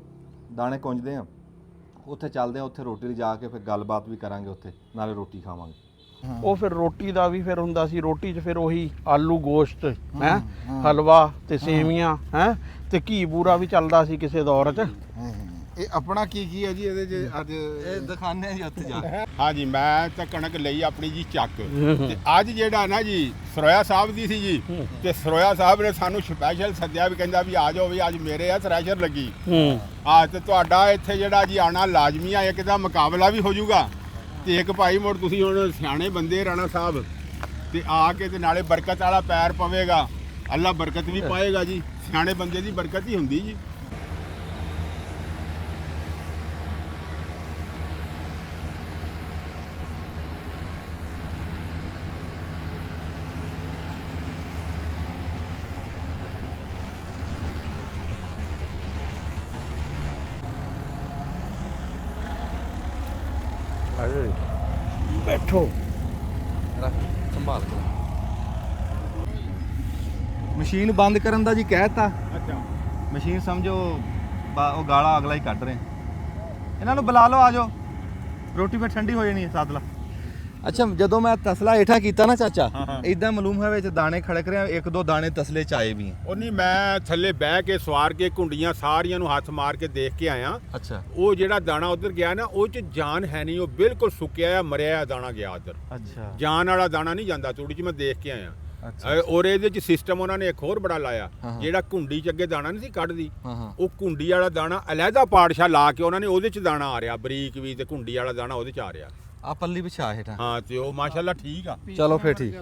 ਦਾਣੇ ਕੁੰਜਦੇ ਆ, ਉੱਥੇ ਚੱਲਦੇ ਆ। ਉੱਥੇ ਰੋਟੀ ਲਈ ਜਾ ਕੇ ਫਿਰ ਗੱਲਬਾਤ ਵੀ ਕਰਾਂਗੇ, ਉੱਥੇ ਨਾਲੇ ਰੋਟੀ ਖਾਵਾਂਗੇ। ਉਹ ਫਿਰ ਰੋਟੀ ਦਾ ਵੀ ਫਿਰ ਹੁੰਦਾ ਸੀ। ਰੋਟੀ 'ਚ ਫਿਰ ਉਹੀ ਆਲੂ ਗੋਸ਼ਤ ਹੈ, ਹਲਵਾ ਤੇ ਸੇਵੀਆਂ ਹੈ, ਤੇ ਘੀ ਬੂਰਾ ਵੀ ਚੱਲਦਾ ਸੀ ਕਿਸੇ ਦੌਰ 'ਚ। ਇਹ ਆਪਣਾ ਕੀ ਹੈ ਜੀ ਇਹਦੇ 'ਚ ਅੱਜ? ਇਹ ਦਿਖਾਣੇ ਜੀ ਉੱਥੇ ਜਾ ਕੇ। ਹਾਂਜੀ, ਮੈਂ ਤਾਂ ਕਣਕ ਲਈ ਆਪਣੀ ਜੀ ਚੱਕ ਤੇ ਅੱਜ ਜਿਹੜਾ ਨਾ ਜੀ ਸਰੋਇਆ ਸਾਹਿਬ ਦੀ ਸੀ ਜੀ, ਤੇ ਸਰੋਇਆ ਸਾਹਿਬ ਨੇ ਸਾਨੂੰ ਸਪੈਸ਼ਲ ਸੱਦਿਆ, ਵੀ ਕਹਿੰਦਾ ਵੀ ਆ ਜਾਓ ਵੀ ਅੱਜ ਮੇਰੇ ਆ ਥ੍ਰੈਸ਼ਰ ਲੱਗੀ। ਤੇ ਤੁਹਾਡਾ ਇੱਥੇ ਜਿਹੜਾ ਜੀ ਆਣਾ ਲਾਜ਼ਮੀ ਆ, ਇੱਕ ਦਾ ਮੁਕਾਬਲਾ ਵੀ ਹੋ ਜਾਊਗਾ ਤੇ ਇੱਕ ਭਾਈ ਮੁੜ ਤੁਸੀਂ ਹੁਣ ਸਿਆਣੇ ਬੰਦੇ ਰਾਣਾ ਸਾਹਿਬ, ਤੇ ਆ ਕੇ ਤੇ ਨਾਲੇ ਬਰਕਤ ਵਾਲਾ ਪੈਰ ਪਵੇਗਾ, ਅੱਲਾ ਬਰਕਤ ਵੀ ਪਾਏਗਾ ਜੀ। ਸਿਆਣੇ ਬੰਦੇ ਦੀ ਬਰਕਤ ਹੀ ਹੁੰਦੀ ਜੀ। ਬੈਠੋ, ਸੰਭਾਲ ਕੇ। ਮਸ਼ੀਨ ਬੰਦ ਕਰਨ ਦਾ ਜੀ ਕਹਿਤਾ। ਅੱਛਾ, ਮਸ਼ੀਨ ਸਮਝੋ ਉਹ ਗਾਲਾ ਅਗਲਾ ਹੀ ਕੱਢ ਰਹੇ। ਇਹਨਾਂ ਨੂੰ ਬੁਲਾ ਲਓ, ਆ ਜਾਓ। ਰੋਟੀ ਫਿਰ ਠੰਡੀ ਹੋ ਜਾਣੀ ਹੈ, ਸੱਦ ਲਾ। ਅੱਛਾ, ਜਦੋਂ ਮੈਂ ਤਸਲਾ ਹੇਠਾਂ ਕੀਤਾ ਨਾ ਚਾਚਾ, ਇਦਾਂ ਮਾਲੂਮ ਹੈ ਵਿੱਚ ਦਾਣੇ ਖੜਕ ਰਹੇ ਆ। ਇੱਕ ਦੋ ਦਾਣੇ ਤਸਲੇ ਚ ਆਏ ਵੀ ਆ। ਉਹ ਨਹੀਂ, ਮੈਂ ਥੱਲੇ ਬਹਿ ਕੇ ਸਵਾਰ ਕੇ ਘੁੰਡੀਆਂ ਸਾਰੀਆਂ ਨੂੰ ਹੱਥ ਮਾਰ ਕੇ ਦੇਖ ਕੇ ਆਇਆ। ਅੱਛਾ ਉਹ ਜਿਹੜਾ ਦਾਣਾ ਉਧਰ ਗਿਆ ਨਾ, ਉਹ 'ਚ ਜਾਨ ਹੈ ਨਹੀਂ, ਉਹ ਬਿਲਕੁਲ ਸੁੱਕਿਆ ਆ, ਮਰਿਆ ਆ ਦਾਣਾ ਗਿਆ ਉਧਰ। ਅੱਛਾ, ਜਾਨ ਵਾਲਾ ਦਾਣਾ ਨਹੀਂ ਜਾਂਦਾ ਤੂੜੀ 'ਚ, ਮੈਂ ਦੇਖ ਕੇ ਆਇਆ। ਅੱਛਾ। ਔਰ ਇਹਦੇ 'ਚ ਸਿਸਟਮ ਉਹਨਾਂ ਨੇ ਇੱਕ ਹੋਰ ਬੜਾ ਲਾਇਆ, ਜਿਹੜਾ ਘੁੰਡੀ 'ਚ ਅੱਗੇ ਦਾਣਾ ਨਹੀਂ ਸੀ ਕੱਢਦੀ, ਉਹ ਘੁੰਡੀ ਵਾਲਾ ਦਾਣਾ ਅਲੱਗਾ ਪਾੜਸ਼ਾ ਲਾ ਕੇ ਉਹਨਾਂ ਨੇ ਉਹਦੇ 'ਚ ਦਾਣਾ ਆ ਰਿਹਾ, ਬਰੀਕ ਵੀ, ਤੇ ਘੁੰਡੀ ਵਾਲਾ ਦਾਣਾ ਉਹਦੇ 'ਚ ਆ ਰਿਹਾ। ਆ ਪੱਲੀ ਵਿਛਾ ਹੇਠਾਂ। ਹਾਂ, ਤੇ ਉਹ ਮਾਸ਼ਾਅੱਲਾ ਠੀਕ ਆ। ਚਲੋ ਫਿਰ ਠੀਕ।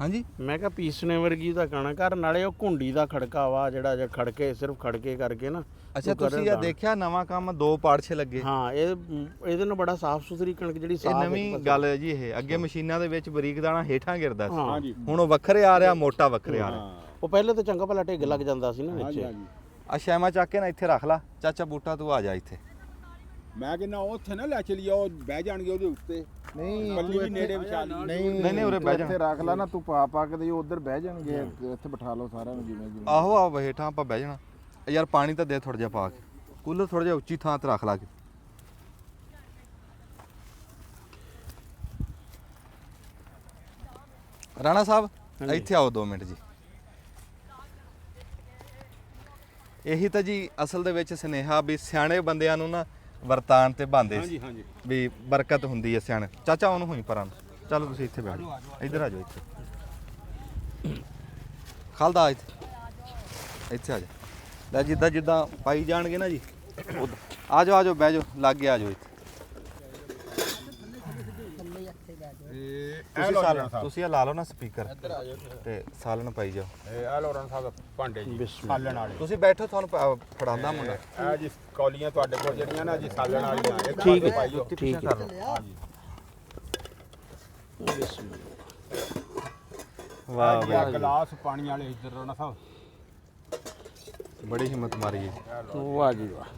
ਹਾਂਜੀ, ਮੈਂ ਕਿਹਾ ਪੀਸਣੇ ਵਰਗੀ ਦਾ ਕਣਕ ਕਰ, ਨਾਲੇ ਉਹ ਘੁੰਡੀ ਦਾ ਖੜਕਾ ਵਾ ਜਿਹੜਾ ਖੜਕੇ, ਸਿਰਫ ਖੜਕੇ ਕਰਕੇ ਨਾ। ਅੱਛਾ, ਤੁਸੀਂ ਇਹ ਦੇਖਿਆ ਨਵਾਂ ਕੰਮ, 2 ਪਾੜਛੇ ਲੱਗੇ। ਹਾਂ, ਇਹਦੇ ਨਾਲ ਬੜਾ ਸਾਫ਼ ਸੁਥਰੀ ਕਣਕ ਜਿਹੜੀ ਇਹ ਸਾਫ਼। ਨਵੀਂ ਗੱਲ ਹੈ ਜੀ। ਇਹ ਅੱਗੇ ਮਸ਼ੀਨਾਂ ਦੇ ਵਿੱਚ ਬਰੀਕ ਦਾਣਾ ਹੇਠਾਂ ਗਿਰਦਾ ਸੀ, ਹਾਂਜੀ। ਹੁਣ ਉਹ ਵੱਖਰੇ ਆ ਰਿਹਾ, ਮੋਟਾ ਵੱਖਰੇ ਆ ਰਿਹਾ। ਉਹ ਪਹਿਲੇ ਤਾਂ ਚੰਗਾ ਭਲਾ ਢਿੱਗ ਲੱਗ ਜਾਂਦਾ ਸੀ ਨਾ ਵਿੱਚ। ਆ ਸ਼ੈਮਾ ਚੱਕ ਕੇ ਨਾ ਇੱਥੇ ਰੱਖ ਲਾ ਚਾਚਾ। ਬੂਟਾ ਤੂੰ ਆ ਜਾ ਇੱਥੇ। ਮੈਂ ਕਹਿੰਦਾ ਉੱਥੇ ਨਾ ਲੈ ਚਲੀ ਆ, ਉਹ ਬਹਿ ਜਾਣਗੇ ਉਹਦੇ ਉੱਤੇ। ਨਹੀਂ, ਪੱਲੀ ਵੀ ਨੇੜੇ ਵਿਚਾ ਲਈ। ਨਹੀਂ ਉਰੇ ਬਹਿ ਜਾ। ਇੱਥੇ ਰੱਖ ਲੈ ਨਾ ਤੂੰ, ਪਾ ਕੇ ਤੇ ਉਧਰ ਬਹਿ ਜਾਣਗੇ। ਇੱਥੇ ਬਿਠਾ ਲਓ ਸਾਰਿਆਂ ਨੂੰ ਜਿਵੇਂ ਜਿਵੇਂ। ਆਹੋ ਆ ਹੇਠਾਂ ਆਪਾਂ ਬਹਿ ਜਾਣਾ। ਯਾਰ ਪਾਣੀ ਤਾਂ ਦੇ ਥੋੜਾ ਜਿਹਾ ਪਾ ਕੇ। ਕੂਲਰ ਥੋੜਾ ਜਿਹਾ ਉੱਚੀ ਥਾਂ ਤੇ ਰੱਖ ਲਾ ਕੇ। ਰਾਣਾ ਸਾਹਿਬ ਇੱਥੇ ਆਓ 2 ਮਿੰਟ ਜੀ। ਇਹੀ ਤਾਂ ਜੀ ਅਸਲ ਦੇ ਵਿੱਚ ਸੁਨੇਹਾ ਵੀ ਸਿਆਣੇ ਬੰਦਿਆਂ ਨੂੰ ਨਾ ਵਰਤਾਨ ਤੇ ਬਾਂਦੇ ਸੀ ਵੀ ਬਰਕਤ ਹੁੰਦੀ ਹੈ ਸਿਆਣੇ। ਚਾਚਾ ਉਹਨੂੰ ਹੋਈ ਪਰਾਂ ਨੂੰ। ਚਲੋ ਤੁਸੀਂ ਇੱਥੇ ਬੈਠੋ, ਇੱਧਰ ਆ ਜਾਓ। ਇੱਥੇ ਖਾਲਦਾ ਇੱਥੇ ਆ ਜਾ। ਲੈ ਜਿੱਦਾਂ ਜਿੱਦਾਂ ਪਾਈ ਜਾਣਗੇ ਨਾ ਜੀ, ਆ ਜਾਓ, ਆ ਜਾਓ, ਬਹਿ ਜਾਓ, ਲਾਗੇ ਆ ਜਾਓ ਇੱਥੇ। ਤੁਸੀਂ ਲਓ ਸਾਲਣ ਰਣਾ ਸਾਹਿਬ। ਤੁਸੀਂ ਇਹ ਲਾ ਲਓ ਨਾ ਸਪੀਕਰ ਤੇ ਸਾਲਣ ਪਾਈ ਜਾਓ। ਇਹ ਆ ਲੋ ਰਣ ਸਾਹਿਬ ਭਾਂਡੇ ਜੀ ਸਾਲਣ ਵਾਲੇ। ਤੁਸੀਂ ਬੈਠੋ, ਤੁਹਾਨੂੰ ਫੜਾਉਂਦਾ ਮੁੰਡਾ। ਇਹ ਜੀ ਕੌਲੀਆਂ ਤੁਹਾਡੇ ਕੋਲ ਜਿਹੜੀਆਂ ਨਾ ਜੀ ਸਾਲਣ ਵਾਲੀਆਂ ਇਹ ਠੀਕ ਹੈ, ਪਾਈਓ। ਠੀਕ ਕਰ ਲਓ। ਹਾਂ ਜੀ। ਵਾਹ ਇਹ ਬਈ, ਗਲਾਸ ਪਾਣੀ ਵਾਲੇ ਇੱਧਰ ਰਣਾ ਸਾਹਿਬ। ਬੜੀ ਹਿੰਮਤ ਮਾਰੀ ਜੀ। ਵਾਹ ਜੀ ਵਾਹ,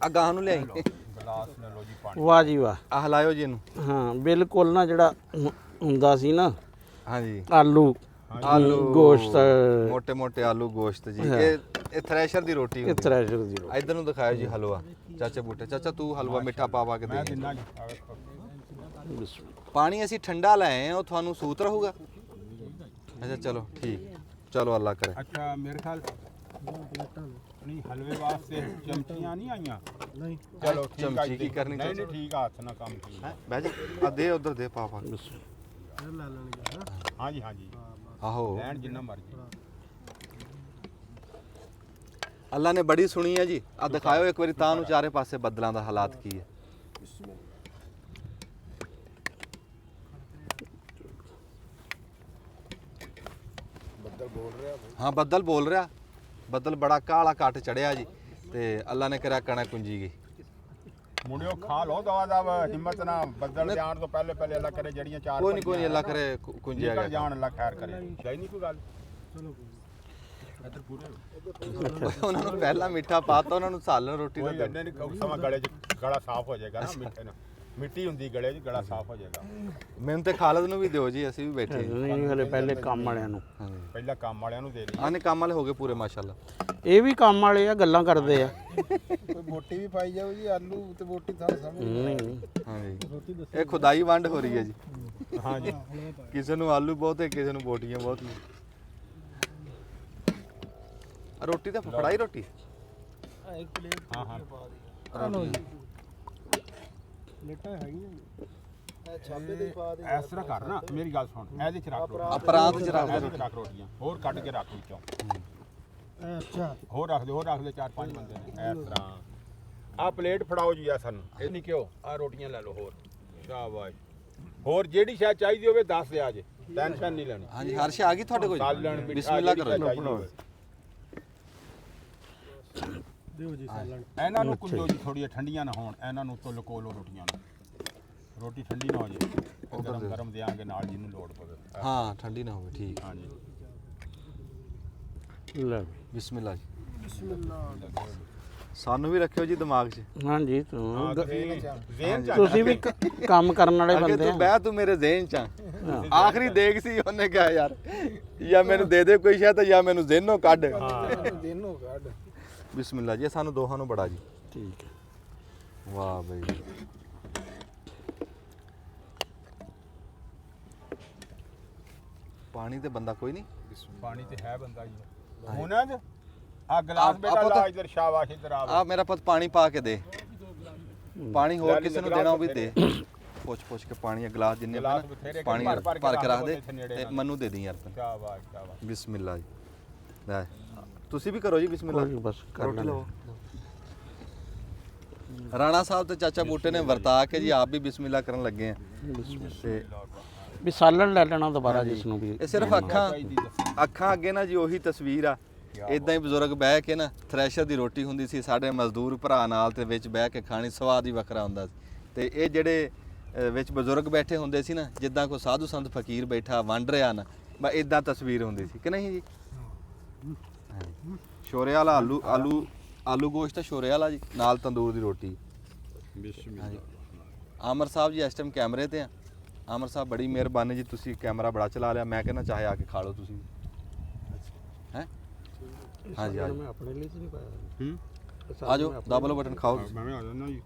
ਆ ਗਾਂ ਨੂੰ ਲਿਆਈ, ਗਲਾਸ ਲੈ ਲਓ ਜੀ ਪਾਣੀ। ਵਾਹ ਜੀ ਵਾਹ। ਆ ਹਲਾਇਓ ਜੀ ਇਹਨੂੰ। ਹਾਂ ਬਿਲਕੁਲ ਨਾ ਜਿਹੜਾ ਹੁੰਦਾ ਸੀ ਨਾ ਹਾਂਜੀ, ਆਲੂ ਆਲੂ ਗੋਸ਼ਤ, ਮੋٹے ਮੋٹے ਆਲੂ ਗੋਸ਼ਤ ਜੀ। ਹਾਂ। ਇਹ ਥ੍ਰੈਸ਼ਰ ਦੀ ਰੋਟੀ ਇਹ ਹੁੰਦੀ। ਥ੍ਰੈਸ਼ਰ ਦੀ ਰੋਟੀ। ਇੱਧਰ ਨੂੰ ਦਿਖਾਓ ਜੀ ਹਲਵਾ। ਚਾਚਾ ਬੂਟੇ, ਚਾਚਾ ਤੂੰ ਹਲਵਾ ਮਿੱਠਾ ਪਾ ਕੇ ਮੈਂ ਦੇ। ਦਿੰਦਾ ਜੀ ਆ ਵੇਖੋ। ਪਾਣੀ ਅਸੀਂ ਠੰਡਾ ਲਾਏ ਆ, ਉਹ ਤੁਹਾਨੂੰ ਸੂਤ ਰਹੂਗਾ। ਅੱਛਾ ਚਲੋ ਠੀਕ, ਚਲੋ ਅੱਲਾ ਕਰੇ। ਅੱਛਾ ਮੇਰੇ ਖਿਆਲ ਨਹੀਂ ਹਲਵੇ ਵਾਸਤੇ ਚਮਚੀਆਂ ਨਹੀਂ ਆਈਆਂ। ਨਹੀਂ ਚਲੋ ਠੀਕ ਆ ਚਮਚੀ ਜੀ। ਕੀ ਕਰਨੀ ਨਹੀਂ ਚਾਹੀਦੀ? ਠੀਕ ਆ, ਹੱਥ ਨਾਲ ਕੰਮ ਕੀ। ਬਹਿ ਜਾ, ਆ ਦੇ ਉਧਰ ਦੇ ਪਾ ਹਾਂਜੀ ਹਾਂਜੀ ਆਹੋ। ਲੈਣ ਜਿੰਨਾ ਮਰਜ਼ੀ। ਅੱਲਾ ਨੇ ਬੜੀ ਸੁਣੀ ਹੈ ਜੀ। ਆ ਦਿਖਾਓ ਇੱਕ ਵਾਰੀ ਤਾਂ ਨੂੰ ਚਾਰੇ ਪਾਸੇ ਬੱਦਲਾਂ ਦਾ ਹਾਲਾਤ ਕੀ ਹੈ। ਹਾਂ ਬੱਦਲ ਬੋਲ ਰਿਹਾ, ਬੱਦਲ ਬੜਾ ਕਾਲਾ ਕੱਟ ਚੜਿਆ ਜੀ ਤੇ ਅੱਲਾ ਨੇ ਕਰਿਆ ਕਣਕ ਕੁੰਜੀ ਗਈ। ਮੁੰਡਿਓ ਖਾ ਲੋ ਦਵਾ ਦਾ ਹਿੰਮਤ ਨਾ ਬੱਦਲ ਜਾਣ ਤੋਂ ਪਹਿਲੇ ਪਹਿਲੇ ਅੱਲਾ ਕਰੇ ਜਿਹੜੀਆਂ ਚਾਰ ਕੋਈ ਨਹੀਂ ਅੱਲਾ ਕਰੇ ਕੁੰਜਿਆ ਨਿਕਲ ਗਿਆ। ਜਾਣ ਅੱਲਾ ਖੈਰ ਕਰੇ। ਸਹੀ ਨਹੀਂ ਕੋਈ ਗੱਲ। ਉਹਨਾਂ ਨੂੰ ਪਹਿਲਾਂ ਮਿੱਠਾ ਪਾਤਾ, ਉਹਨਾਂ ਨੂੰ ਸਾਲਣ ਰੋਟੀ ਦਾ ਕੋਈ ਦਿਓ। ਅੰਨੇ ਨਹੀਂ ਸਮਾਂ ਗਲੇ 'ਚ ਗਲਾ ਸਾਫ਼ ਹੋ ਜਾਏਗਾ ਨਾ ਮਿੱਠੇ ਨਾਲ। ਮਿੱਟੀ ਹੁੰਦੀ ਗਲੇ 'ਚ, ਗਲਾ ਸਾਫ਼ ਹੋ ਜਾਏਗਾ। ਮੈਨੂੰ ਤੇ ਖਾਲਦ ਨੂੰ ਵੀ ਦਿਓ ਜੀ, ਅਸੀਂ ਵੀ ਬੈਠੇ ਜੀ। ਨਹੀਂ ਹਲੇ ਪਹਿਲੇ ਕੰਮ ਵਾਲਿਆਂ ਨੂੰ। ਹਾਂਜੀ, ਪਹਿਲਾਂ ਕੰਮ ਵਾਲਿਆਂ ਨੂੰ ਦੇ ਲਈ। ਆਨੇ ਕੰਮ ਵਾਲੇ ਹੋ ਗਏ ਪੂਰੇ ਮਾਸ਼ਾਅੱਲਾ। ਇਹ ਵੀ ਕੰਮ ਵਾਲੇ ਆ, ਗੱਲਾਂ ਕਰਦੇ ਆ। ਕੋਈ ਮੋਟੀ ਵੀ ਪਾਈ ਜਾਓ ਜੀ, ਆਲੂ ਤੇ ਮੋਟੀ ਤੁਹਾਨੂੰ ਸਮਝ ਨਹੀਂ ਹਾਂਜੀ, ਇਹ ਖੁਦਾਈ ਵੰਡ ਹੋ ਰਹੀ ਹੈ ਜੀ। ਹਾਂਜੀ ਕਿਸੇ ਨੂੰ ਆਲੂ ਬਹੁਤ ਹੈ, ਕਿਸੇ ਨੂੰ ਬੋਟੀਆਂ ਬਹੁਤ ਨੇ। ਰੋਟੀ ਤਾਂ ਫੜਾਈ ਰੋਟੀ। ਹਾਂ ਹਾਂ ਛਾਪੇ ਦੇ ਪਾ ਦੇ। ਇਸ ਤਰ੍ਹਾਂ ਕਰ ਨਾ, ਮੇਰੀ ਗੱਲ ਸੁਣ, ਇਹਦੇ 'ਚ ਰੱਖ ਆ ਪਰਾਤ ਚ ਰੱਖ ਇਹਦੇ 'ਚ ਰੱਖ ਰੋਟੀਆਂ, ਹੋਰ ਕੱਢ ਕੇ ਰੱਖ ਵਿੱਚੋਂ। ਅੱਛਾ ਹੋਰ ਰੱਖ ਦੇ ਚਾਰ ਪੰਜ ਬੰਦੇ ਨੇ ਇਸ ਤਰ੍ਹਾਂ। ਆ ਪਲੇਟ ਫੜਾਓ ਜੀ ਆ ਸਾਨੂੰ, ਇਹ ਨਹੀਂ ਕਿਉਂ ਆ ਰੋਟੀਆਂ ਲੈ ਲਓ ਹੋਰ। ਸ਼ਾਬਾਸ਼। ਹੋਰ ਜਿਹੜੀ ਸ਼ਾਇਦ ਚਾਹੀਦੀ ਹੋਵੇ ਦੱਸ ਦਿਆ ਜੇ, ਟੈਨਸ਼ਨ ਨਹੀਂ ਲੈਣੀ। ਹਾਂਜੀ ਹਰਸ਼ ਆ ਗਈ ਤੁਹਾਡੇ ਕੋਲ? ਸਾਲਣ ਮਿੱਠਾ ਬਿਸਮਿਲ੍ਲਾ ਕਰੋ ਜੀ। ਦਿਓ ਜੀ ਸਾਲਣ। ਇਹਨਾਂ ਨੂੰ ਕੁੰਦੋ ਜੀ ਥੋੜੀਆਂ ਠੰਡੀਆਂ ਨਾ ਹੋਣ, ਇਹਨਾਂ ਨੂੰ ਤੋਂ ਲਕੋ ਲੋ ਰੋਟੀਆਂ ਨੂੰ। ਰੋਟੀ ਠੰਡੀ ਨਾ ਹੋ ਜੇ, ਗਰਮ ਗਰਮ ਦਿਆਂਗੇ ਨਾਲ ਜਿਹਨੂੰ ਲੋੜ ਪਵੇ। ਹਾਂ ਠੰਡੀ ਨਾ ਹੋਵੇ, ਠੀਕ। ਹਾਂਜੀ ਲੈ ਬਿਸਮਿਲ੍ਲਾ ਜੀ। ਸਾਨੂੰ ਵੀ ਰੱਖਿਓ ਜੀ ਦਿਮਾਗ 'ਚ। ਹਾਂਜੀ ਹਾਂ, ਤੂੰ ਜ਼ੇਨ ਚ ਤੁਸੀਂ ਵੀ ਕੰਮ ਕਰਨ ਵਾਲੇ ਅੱਗੇ ਬੰਦੇ ਤੂੰ ਆ। ਬਹਿ, ਤੂੰ ਮੇਰੇ ਜ਼ਿਹਨ 'ਚ ਆ। ਆਖਰੀ ਦੇਖ ਸੀ ਉਹਨੇ ਕਿਹਾ ਯਾਰ ਜਾਂ ਮੈਨੂੰ ਦੇ ਦੇ ਕੋਈ ਸ਼ਾਇਦ, ਜਾਂ ਮੈਨੂੰ ਜ਼ਿਹਨੋਂ ਕੱਢ। ਦਿਨੋਂ ਕੱਢ। ਬਿਸਮਿਲ੍ਲਾ ਜੀ, ਸਾਨੂੰ ਦੋਹਾਂ ਨੂੰ ਬੜਾ ਜੀ। ਠੀਕ ਹੈ। ਵਾਹ ਬਈ, ਪਾਣੀ ਤੇ ਬੰਦਾ ਕੋਈ ਨਹੀਂ। ਪਾਣੀ ਤੇ ਹੈ ਬੰਦਾ ਜੀ। ਹੁਣ ਆ ਗਲਾਸ ਬੇਟਾ ਲਾ ਇਧਰ, ਸ਼ਾਬਾਸ਼ ਇਧਰ ਆ। ਆ ਮੇਰਾ ਪੁੱਤ ਪਾਣੀ ਪਾ ਕੇ ਦੇ। ਪਾਣੀ ਹੋਰ ਕਿਸੇ ਨੂੰ ਦੇਣਾ ਉਹ ਵੀ ਦੇ। ਪੁੱਛ ਕੇ ਪਾਣੀ ਗਲਾਸ ਜਿੰਨੇ ਗਲਾਸ ਪਏ ਬਥੇਰੇ ਨਾ, ਪਾਣੀ ਭਰ ਕੇ ਰੱਖ ਦੇ ਇੱਥੇ ਨੇੜੇ ਤੇ ਨਾਲ। ਮੈਨੂੰ ਦੇ ਦੀ ਯਾਰ ਤੂੰ। ਸ਼ਾਬਾਸ਼ ਸ਼ਾਬਾਸ਼। ਬਿਸਮਿਲ੍ਲਾ ਜੀ। ਲੈ ਤੁਸੀਂ ਵੀ ਕਰੋ ਜੀ ਬਿਸਮਿਲ੍ਲਾ। ਕੋਈ ਨੀ, ਬਸ ਕਰ ਰੋਟੀ ਲੈਂਦੇ। ਲਓ। ਰਾਣਾ ਸਾਹਿਬ ਤੇ ਚਾਚਾ ਬੂਟੇ ਨੇ ਵਰਤਾ ਕੇ ਜੀ ਆਪ ਵੀ ਬਿਸਮਿਲ੍ਲਾ ਕਰਨ ਲੱਗੇ ਆ ਤੇ ਵੀ ਸਾਲਣ ਲੈ ਲੈਣਾ ਦੁਬਾਰਾ ਜਿਸ ਨੂੰ ਵੀ। ਇਹ ਸਿਰਫ ਅੱਖਾਂ ਅੱਗੇ ਨਾ ਜੀ ਉਹੀ ਤਸਵੀਰ ਆ। ਇਦਾਂ ਹੀ ਬਜ਼ੁਰਗ ਬਹਿ ਕੇ ਨਾ ਥ੍ਰੈਸ਼ਰ ਦੀ ਰੋਟੀ ਹੁੰਦੀ ਸੀ ਸਾਡੇ ਮਜ਼ਦੂਰ ਭਰਾ ਨਾਲ, ਤੇ ਵਿੱਚ ਬਹਿ ਕੇ ਖਾਣੀ ਸਵਾਦ ਹੀ ਵੱਖਰਾ ਹੁੰਦਾ ਸੀ। ਤੇ ਇਹ ਜਿਹੜੇ ਵਿੱਚ ਬਜ਼ੁਰਗ ਬੈਠੇ ਹੁੰਦੇ ਸੀ ਨਾ, ਜਿੱਦਾਂ ਕੋਈ ਸਾਧੂ ਸੰਤ ਫਕੀਰ ਬੈਠਾ ਵੰਡ ਰਿਹਾ ਨਾ, ਬਸ ਇਦਾਂ ਤਸਵੀਰ ਹੁੰਦੀ ਸੀ ਕਿ ਨਹੀਂ ਜੀ। ਸ਼ੋਰੇ ਵਾਲਾ ਆਲੂ ਗੋਸ਼ਤ ਸ਼ੋਰੇ ਵਾਲਾ ਜੀ, ਨਾਲ ਤੰਦੂਰ ਦੀ ਰੋਟੀ। ਹਾਂਜੀ ਆਮਰ ਸਾਹਿਬ ਜੀ ਇਸ ਟਾਈਮ ਕੈਮਰੇ ਤੇ ਆ। ਆਮਰ ਸਾਹਿਬ ਬੜੀ ਮਿਹਰਬਾਨੀ ਜੀ, ਤੁਸੀਂ ਕੈਮਰਾ ਬੜਾ ਚਲਾ ਲਿਆ। ਮੈਂ ਕਹਿੰਦਾ ਚਾਹੇ ਆ ਕੇ ਖਾ ਲਓ ਤੁਸੀਂ ਹੈ। ਹਾਂਜੀ ਆ ਮੈਂ ਆਪਣੇ ਲਈ ਨਹੀਂ ਪਾਇਆ। ਜਾਓ, ਦਬਾ ਲਓ ਬਟਨ, ਖਾਓ। ਮੈਂ ਆ ਜਾਣਾ ਜੀ।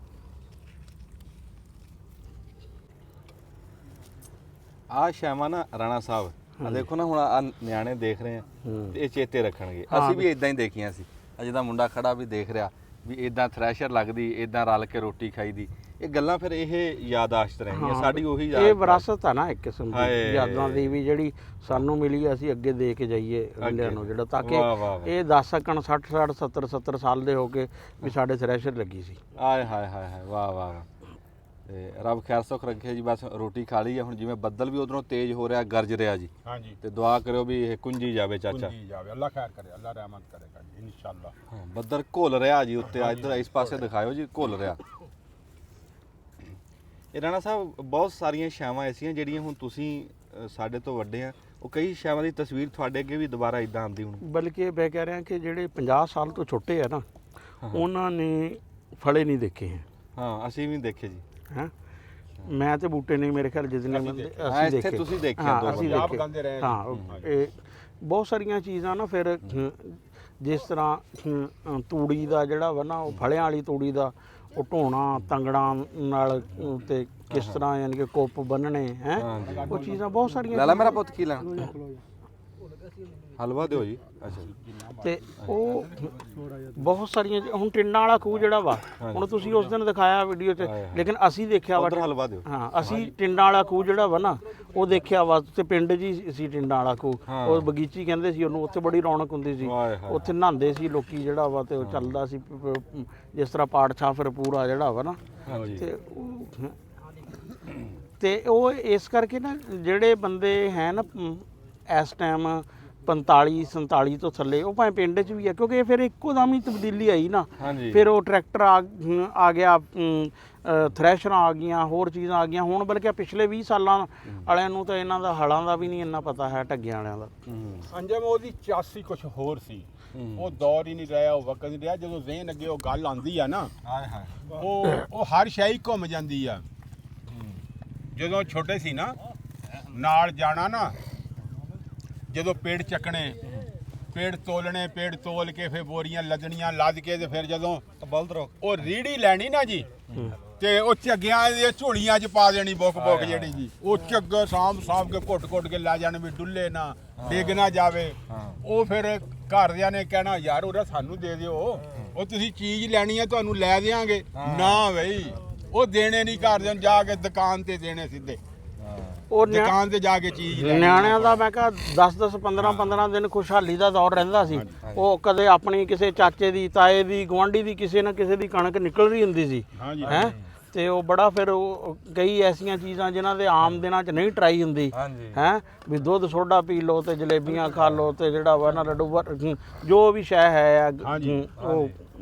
ਆ ਸ਼ੈਮਾ ਨਾ ਰਾਣਾ ਸਾਹਿਬ ਆ ਦੇਖੋ ਨਾ, ਹੁਣ ਆ ਨਿਆਣੇ ਦੇਖ ਰਹੇ ਆ ਤੇ ਇਹ ਚੇਤੇ ਰੱਖਣਗੇ। ਅਸੀਂ ਵੀ ਇਦਾਂ ਹੀ ਦੇਖੀਆਂ ਸੀ। ਅਜੇ ਦਾ ਮੁੰਡਾ ਖੜਾ ਵੀ ਦੇਖ ਰਿਹਾ ਵੀ ਇਦਾਂ ਥ੍ਰੈਸ਼ਰ ਲੱਗਦੀ, ਇਦਾਂ ਰਲ ਕੇ ਰੋਟੀ ਖਾਈਦੀ। ਇਹ ਗੱਲਾਂ ਫਿਰ ਇਹ ਯਾਦਾਸ਼ਤ ਰਹਿਣੀਆਂ ਸਾਡੀ, ਉਹੀ ਯਾਦ। ਇਹ ਵਿਰਾਸਤ ਆ ਨਾ ਇੱਕ ਕਿਸਮ ਹਾਏ। ਦੀ ਯਾਦਾਂ ਦੀ ਵੀ, ਜਿਹੜੀ ਸਾਨੂੰ ਮਿਲੀ ਆ, ਅਸੀਂ ਅੱਗੇ ਦੇ ਕੇ ਜਾਈਏ ਅਗਲਿਆਂ ਨੂੰ, ਜਿਹੜਾ ਤਾਂ ਕਿ ਵਾਹ, ਵਾਹ, ਵਾਹ। ਇਹ ਦੱਸ ਸਕਣ 60 70 ਸਾਲ ਦੇ ਹੋ ਕੇ ਵੀ ਸਾਡੇ ਥ੍ਰੈਸ਼ਰ ਲੱਗੀ ਸੀ। ਆਏ ਹਾਏ ਹਾਏ ਹਾਏ, ਵਾਹ ਵਾਹ ਵਾਹ। ਤੇ ਰੱਬ ਖੈਰ ਸੁੱਖ ਰੱਖੇ ਜੀ। ਬਸ ਰੋਟੀ ਖਾ ਲਈ ਆ ਹੁਣ, ਜਿਵੇਂ ਬੱਦਲ ਵੀ ਉਧਰੋਂ ਤੇਜ਼ ਹੋ ਰਿਹਾ, ਗਰਜ ਰਿਹਾ ਜੀ। ਹਾਂਜੀ ਤੇ ਦੁਆ ਕਰਿਓ ਵੀ ਇਹ ਕੁੰਜੀ ਜਾਵੇ ਚਾਚਾ। ਕੁੰਜੀ ਜਾਵੇ, ਅੱਲਾ ਖੈਰ ਕਰੇ, ਅੱਲਾ ਰਹਿਮਤ ਕਰੇਗਾ ਜੀ ਇਨਸ਼ਾਅੱਲਾ। ਹਾਂ ਬੱਦਲ ਘੁੱਲ ਰਿਹਾ ਜੀ ਉੱਤੇ, ਇੱਧਰ ਇਸ ਪਾਸੇ ਦਿਖਾਇਓ ਜੀ, ਘੁੱਲ ਰਿਹਾ। ਇਹ ਰਾਣਾ ਸਾਹਿਬ ਬਹੁਤ ਸਾਰੀਆਂ ਛਾਵਾਂ ਐਸੀਆਂ ਜਿਹੜੀਆਂ ਹੁਣ ਤੁਸੀਂ ਸਾਡੇ ਤੋਂ ਵੱਡੇ ਆ, ਉਹ ਕਈ ਛਾਵਾਂ ਦੀ ਤਸਵੀਰ ਤੁਹਾਡੇ ਅੱਗੇ ਵੀ ਦੁਬਾਰਾ ਇਦਾਂ ਆਉਂਦੀ ਹੁਣ। ਬਲਕਿ ਮੈਂ ਕਹਿ ਰਿਹਾ ਕਿ ਜਿਹੜੇ 50 ਸਾਲ ਤੋਂ ਛੋਟੇ ਆ ਨਾ, ਉਹਨਾਂ ਨੇ ਫਲੇ ਨਹੀਂ ਦੇਖੇ ਹੈ। ਹਾਂ ਅਸੀਂ ਵੀ ਦੇਖੇ ਜੀ। ਹੈਂ ਮੈਂ ਤੇ ਬੂਟੇ ਨੇ ਮੇਰੇ ਖਿਆਲ ਜਿਤਨੇ ਬੰਦੇ ਹਾਂ, ਅਸੀਂ ਇੱਥੇ ਦੇਖੇ। ਤੁਸੀਂ ਦੇਖੇ ਹਾਂ, ਦੋ ਅਸੀਂ ਬੰਦੇ। ਆਪ ਦੇਖੇ। ਗਾਉਂਦੇ ਰਹੇ ਹਾਂ ਇਹ ਬਹੁਤ ਸਾਰੀਆਂ ਚੀਜ਼ਾਂ ਨਾ ਫਿਰ ਜਿਸ ਤਰ੍ਹਾਂ ਤੂੜੀ ਦਾ ਜਿਹੜਾ ਵਾ ਨਾ, ਉਹ ਫਲਿਆਂ ਵਾਲੀ ਤੂੜੀ ਦਾ ਉਹ ਢੋਣਾ ਤੰਗੜਾਂ ਨਾਲ ਤੇ ਕਿਸ ਤਰ੍ਹਾਂ ਯਾਨੀ ਕਿ ਕੁੱਪ ਬੰਨਣੇ ਹੈ, ਉਹ ਚੀਜ਼ਾਂ ਬਹੁਤ ਸਾਰੀਆਂ। ਲਾਲਾ ਮੇਰਾ ਪੁੱਤ ਕੀ ਲੈਣਾ? ਹਲਵਾ ਦਿਓ ਜੀ। ਅੱਛਾ ਜੀ। ਤੇ ਉਹ ਬਹੁਤ ਸਾਰੀਆਂ ਹੁਣ ਟਿੰਡਾਂ ਵਾਲਾ ਖੂਹ ਜਿਹੜਾ ਵਾ, ਹੁਣ ਤੁਸੀਂ ਉਸ ਦਿਨ ਦਿਖਾਇਆ ਵੀਡੀਓ 'ਚ, ਲੇਕਿਨ ਅਸੀਂ ਦੇਖਿਆ ਵਾ। ਉਧਰ ਹਲਵਾ ਦਿਓ। ਹਾਂ ਅਸੀਂ ਟਿੰਡਾਂ ਵਾਲਾ ਖੂਹ ਜਿਹੜਾ ਵਾ ਨਾ, ਉਹ ਦੇਖਿਆ ਵਾ ਤੇ ਪਿੰਡ 'ਚ ਹੀ ਸੀ ਟਿੰਡਾਂ ਵਾਲਾ ਖੂਹ। ਉਹ ਬਗੀਚੀ ਕਹਿੰਦੇ ਸੀ ਉਹਨੂੰ, ਉੱਥੇ ਬੜੀ ਰੌਣਕ ਹੁੰਦੀ ਸੀ, ਉੱਥੇ ਨਹਾਉਂਦੇ ਸੀ ਲੋਕੀ ਜਿਹੜਾ ਵਾ, ਤੇ ਉਹ ਚੱਲਦਾ ਸੀ ਜਿਸ ਤਰ੍ਹਾਂ ਪਾੜ ਛਾਫਰ ਪੂਰਾ ਜਿਹੜਾ ਵਾ ਨਾ। ਤੇ ਉਹ ਇਸ ਕਰਕੇ ਨਾ ਜਿਹੜੇ ਬੰਦੇ ਹੈ ਨਾ ਇਸ ਟਾਈਮ 45 47 ਤੋਂ ਥੱਲੇ, ਉਹ ਭਾਵੇਂ ਪਿੰਡ 'ਚ ਵੀ ਆ, ਕਿਉਂਕਿ ਫਿਰ ਇੱਕੋ ਦਮ ਹੀ ਤਬਦੀਲੀ ਆਈ ਨਾ। ਫਿਰ ਉਹ ਟਰੈਕਟਰ ਆ ਗਿਆ, ਥ੍ਰੈਸ਼ਰਾਂ ਆ ਗਈਆਂ, ਹੋਰ ਚੀਜ਼ਾਂ ਆ ਗਈਆਂ। ਹੁਣ ਬਲਕਿ ਪਿਛਲੇ 20 ਸਾਲਾਂ ਵਾਲਿਆਂ ਨੂੰ ਤਾਂ ਇਹਨਾਂ ਦਾ ਹਲਾਂ ਦਾ ਵੀ ਨਹੀਂ ਇੰਨਾ ਪਤਾ ਹੈ, ਢੱਗਿਆਂ ਵਾਲਿਆਂ ਦਾ। ਅੰਜਮ ਉਹਦੀ 84 ਕੁਛ ਹੋਰ ਸੀ, ਉਹ ਦੌਰ ਹੀ ਨਹੀਂ ਰਿਹਾ, ਉਹ ਵਕਤ ਨਹੀਂ ਰਿਹਾ। ਜਦੋਂ ਜ਼ਹਿਨ ਅੱਗੇ ਉਹ ਗੱਲ ਆਉਂਦੀ ਆ ਨਾ, ਉਹ ਹਰ ਸ਼ੈ ਹੀ ਘੁੰਮ ਜਾਂਦੀ ਆ। ਜਦੋਂ ਛੋਟੇ ਸੀ ਨਾ, ਨਾਲ ਜਾਣਾ ਨਾ, ਜਦੋਂ ਪੇੜ ਚੱਕਣੇ, ਪੇੜ ਤੋਲਣੇ, ਪੇੜ ਤੋਲ ਕੇ ਫਿਰ ਬੋਰੀਆਂ ਲੱਦਣੀਆਂ, ਲੱਦ ਕੇ ਤੇ ਫਿਰ ਜਦੋਂ ਉਹ ਰੀੜੀ ਲੈਣੀ ਨਾ ਜੀ, ਤੇ ਉਹ ਝੱਗਿਆਂ ਦੀਆਂ ਝੋਲੀਆਂ 'ਚ ਪਾ ਦੇਣੀ, ਬੁੱਕ ਜਿਹੜੀ ਜੀ, ਉਹ ਝੱਗਾ ਸਾਂਭ ਕੇ ਘੁੱਟ ਕੇ ਲੈ ਜਾਣੇ ਵੀ ਡੁੱਲੇ ਨਾ, ਡਿੱਗ ਨਾ ਜਾਵੇ। ਉਹ ਫਿਰ ਘਰਦਿਆਂ ਨੇ ਕਹਿਣਾ ਯਾਰ ਉਹਦਾ ਸਾਨੂੰ ਦੇ ਦਿਓ, ਉਹ ਤੁਸੀਂ ਚੀਜ਼ ਲੈਣੀ ਹੈ ਤੁਹਾਨੂੰ ਲੈ ਦਿਆਂਗੇ। ਨਾ ਬਈ, ਉਹ ਦੇਣੇ ਨਹੀਂ, ਘਰਦਿਆਂ ਨੂੰ ਜਾ ਕੇ ਦੁਕਾਨ ਤੇ ਦੇਣੇ ਸਿੱਧੇ। ਉਹ ਦੁਕਾਨ ਤੇ ਜਾ ਕੇ ਚੀਜ਼ ਲੈਣੀ। ਨਿਆਣਿਆਂ ਦਾ ਮੈਂ ਕਿਹਾ 10 15 ਦਿਨ ਖੁਸ਼ਹਾਲੀ ਦਾ ਦੌਰ ਰਹਿੰਦਾ ਸੀ। ਉਹ ਕਦੇ ਆਪਣੀ ਕਿਸੇ ਚਾਚੇ ਦੀ, ਤਾਏ ਦੀ, ਗੁਆਂਢੀ ਦੀ, ਕਿਸੇ ਨਾ ਕਿਸੇ ਦੀ ਕਣਕ ਨਿਕਲ ਰਹੀ ਹੁੰਦੀ ਸੀ ਹੈ। ਤੇ ਉਹ ਬੜਾ ਫਿਰ ਉਹ ਕਈ ਐਸੀਆਂ ਚੀਜ਼ਾਂ ਜਿਨ੍ਹਾਂ ਦੇ ਆਮ ਦਿਨਾਂ 'ਚ ਨਹੀਂ ਟਰਾਈ ਹੁੰਦੀ ਹੈ, ਵੀ ਦੁੱਧ ਸੋਡਾ ਪੀ ਲਓ ਤੇ ਜਲੇਬੀਆਂ ਖਾ ਲਓ ਤੇ ਜਿਹੜਾ ਵਾ ਨਾ ਲੱਡੂ ਜੋ ਵੀ ਸ਼ੈ ਹੈ ਉਹ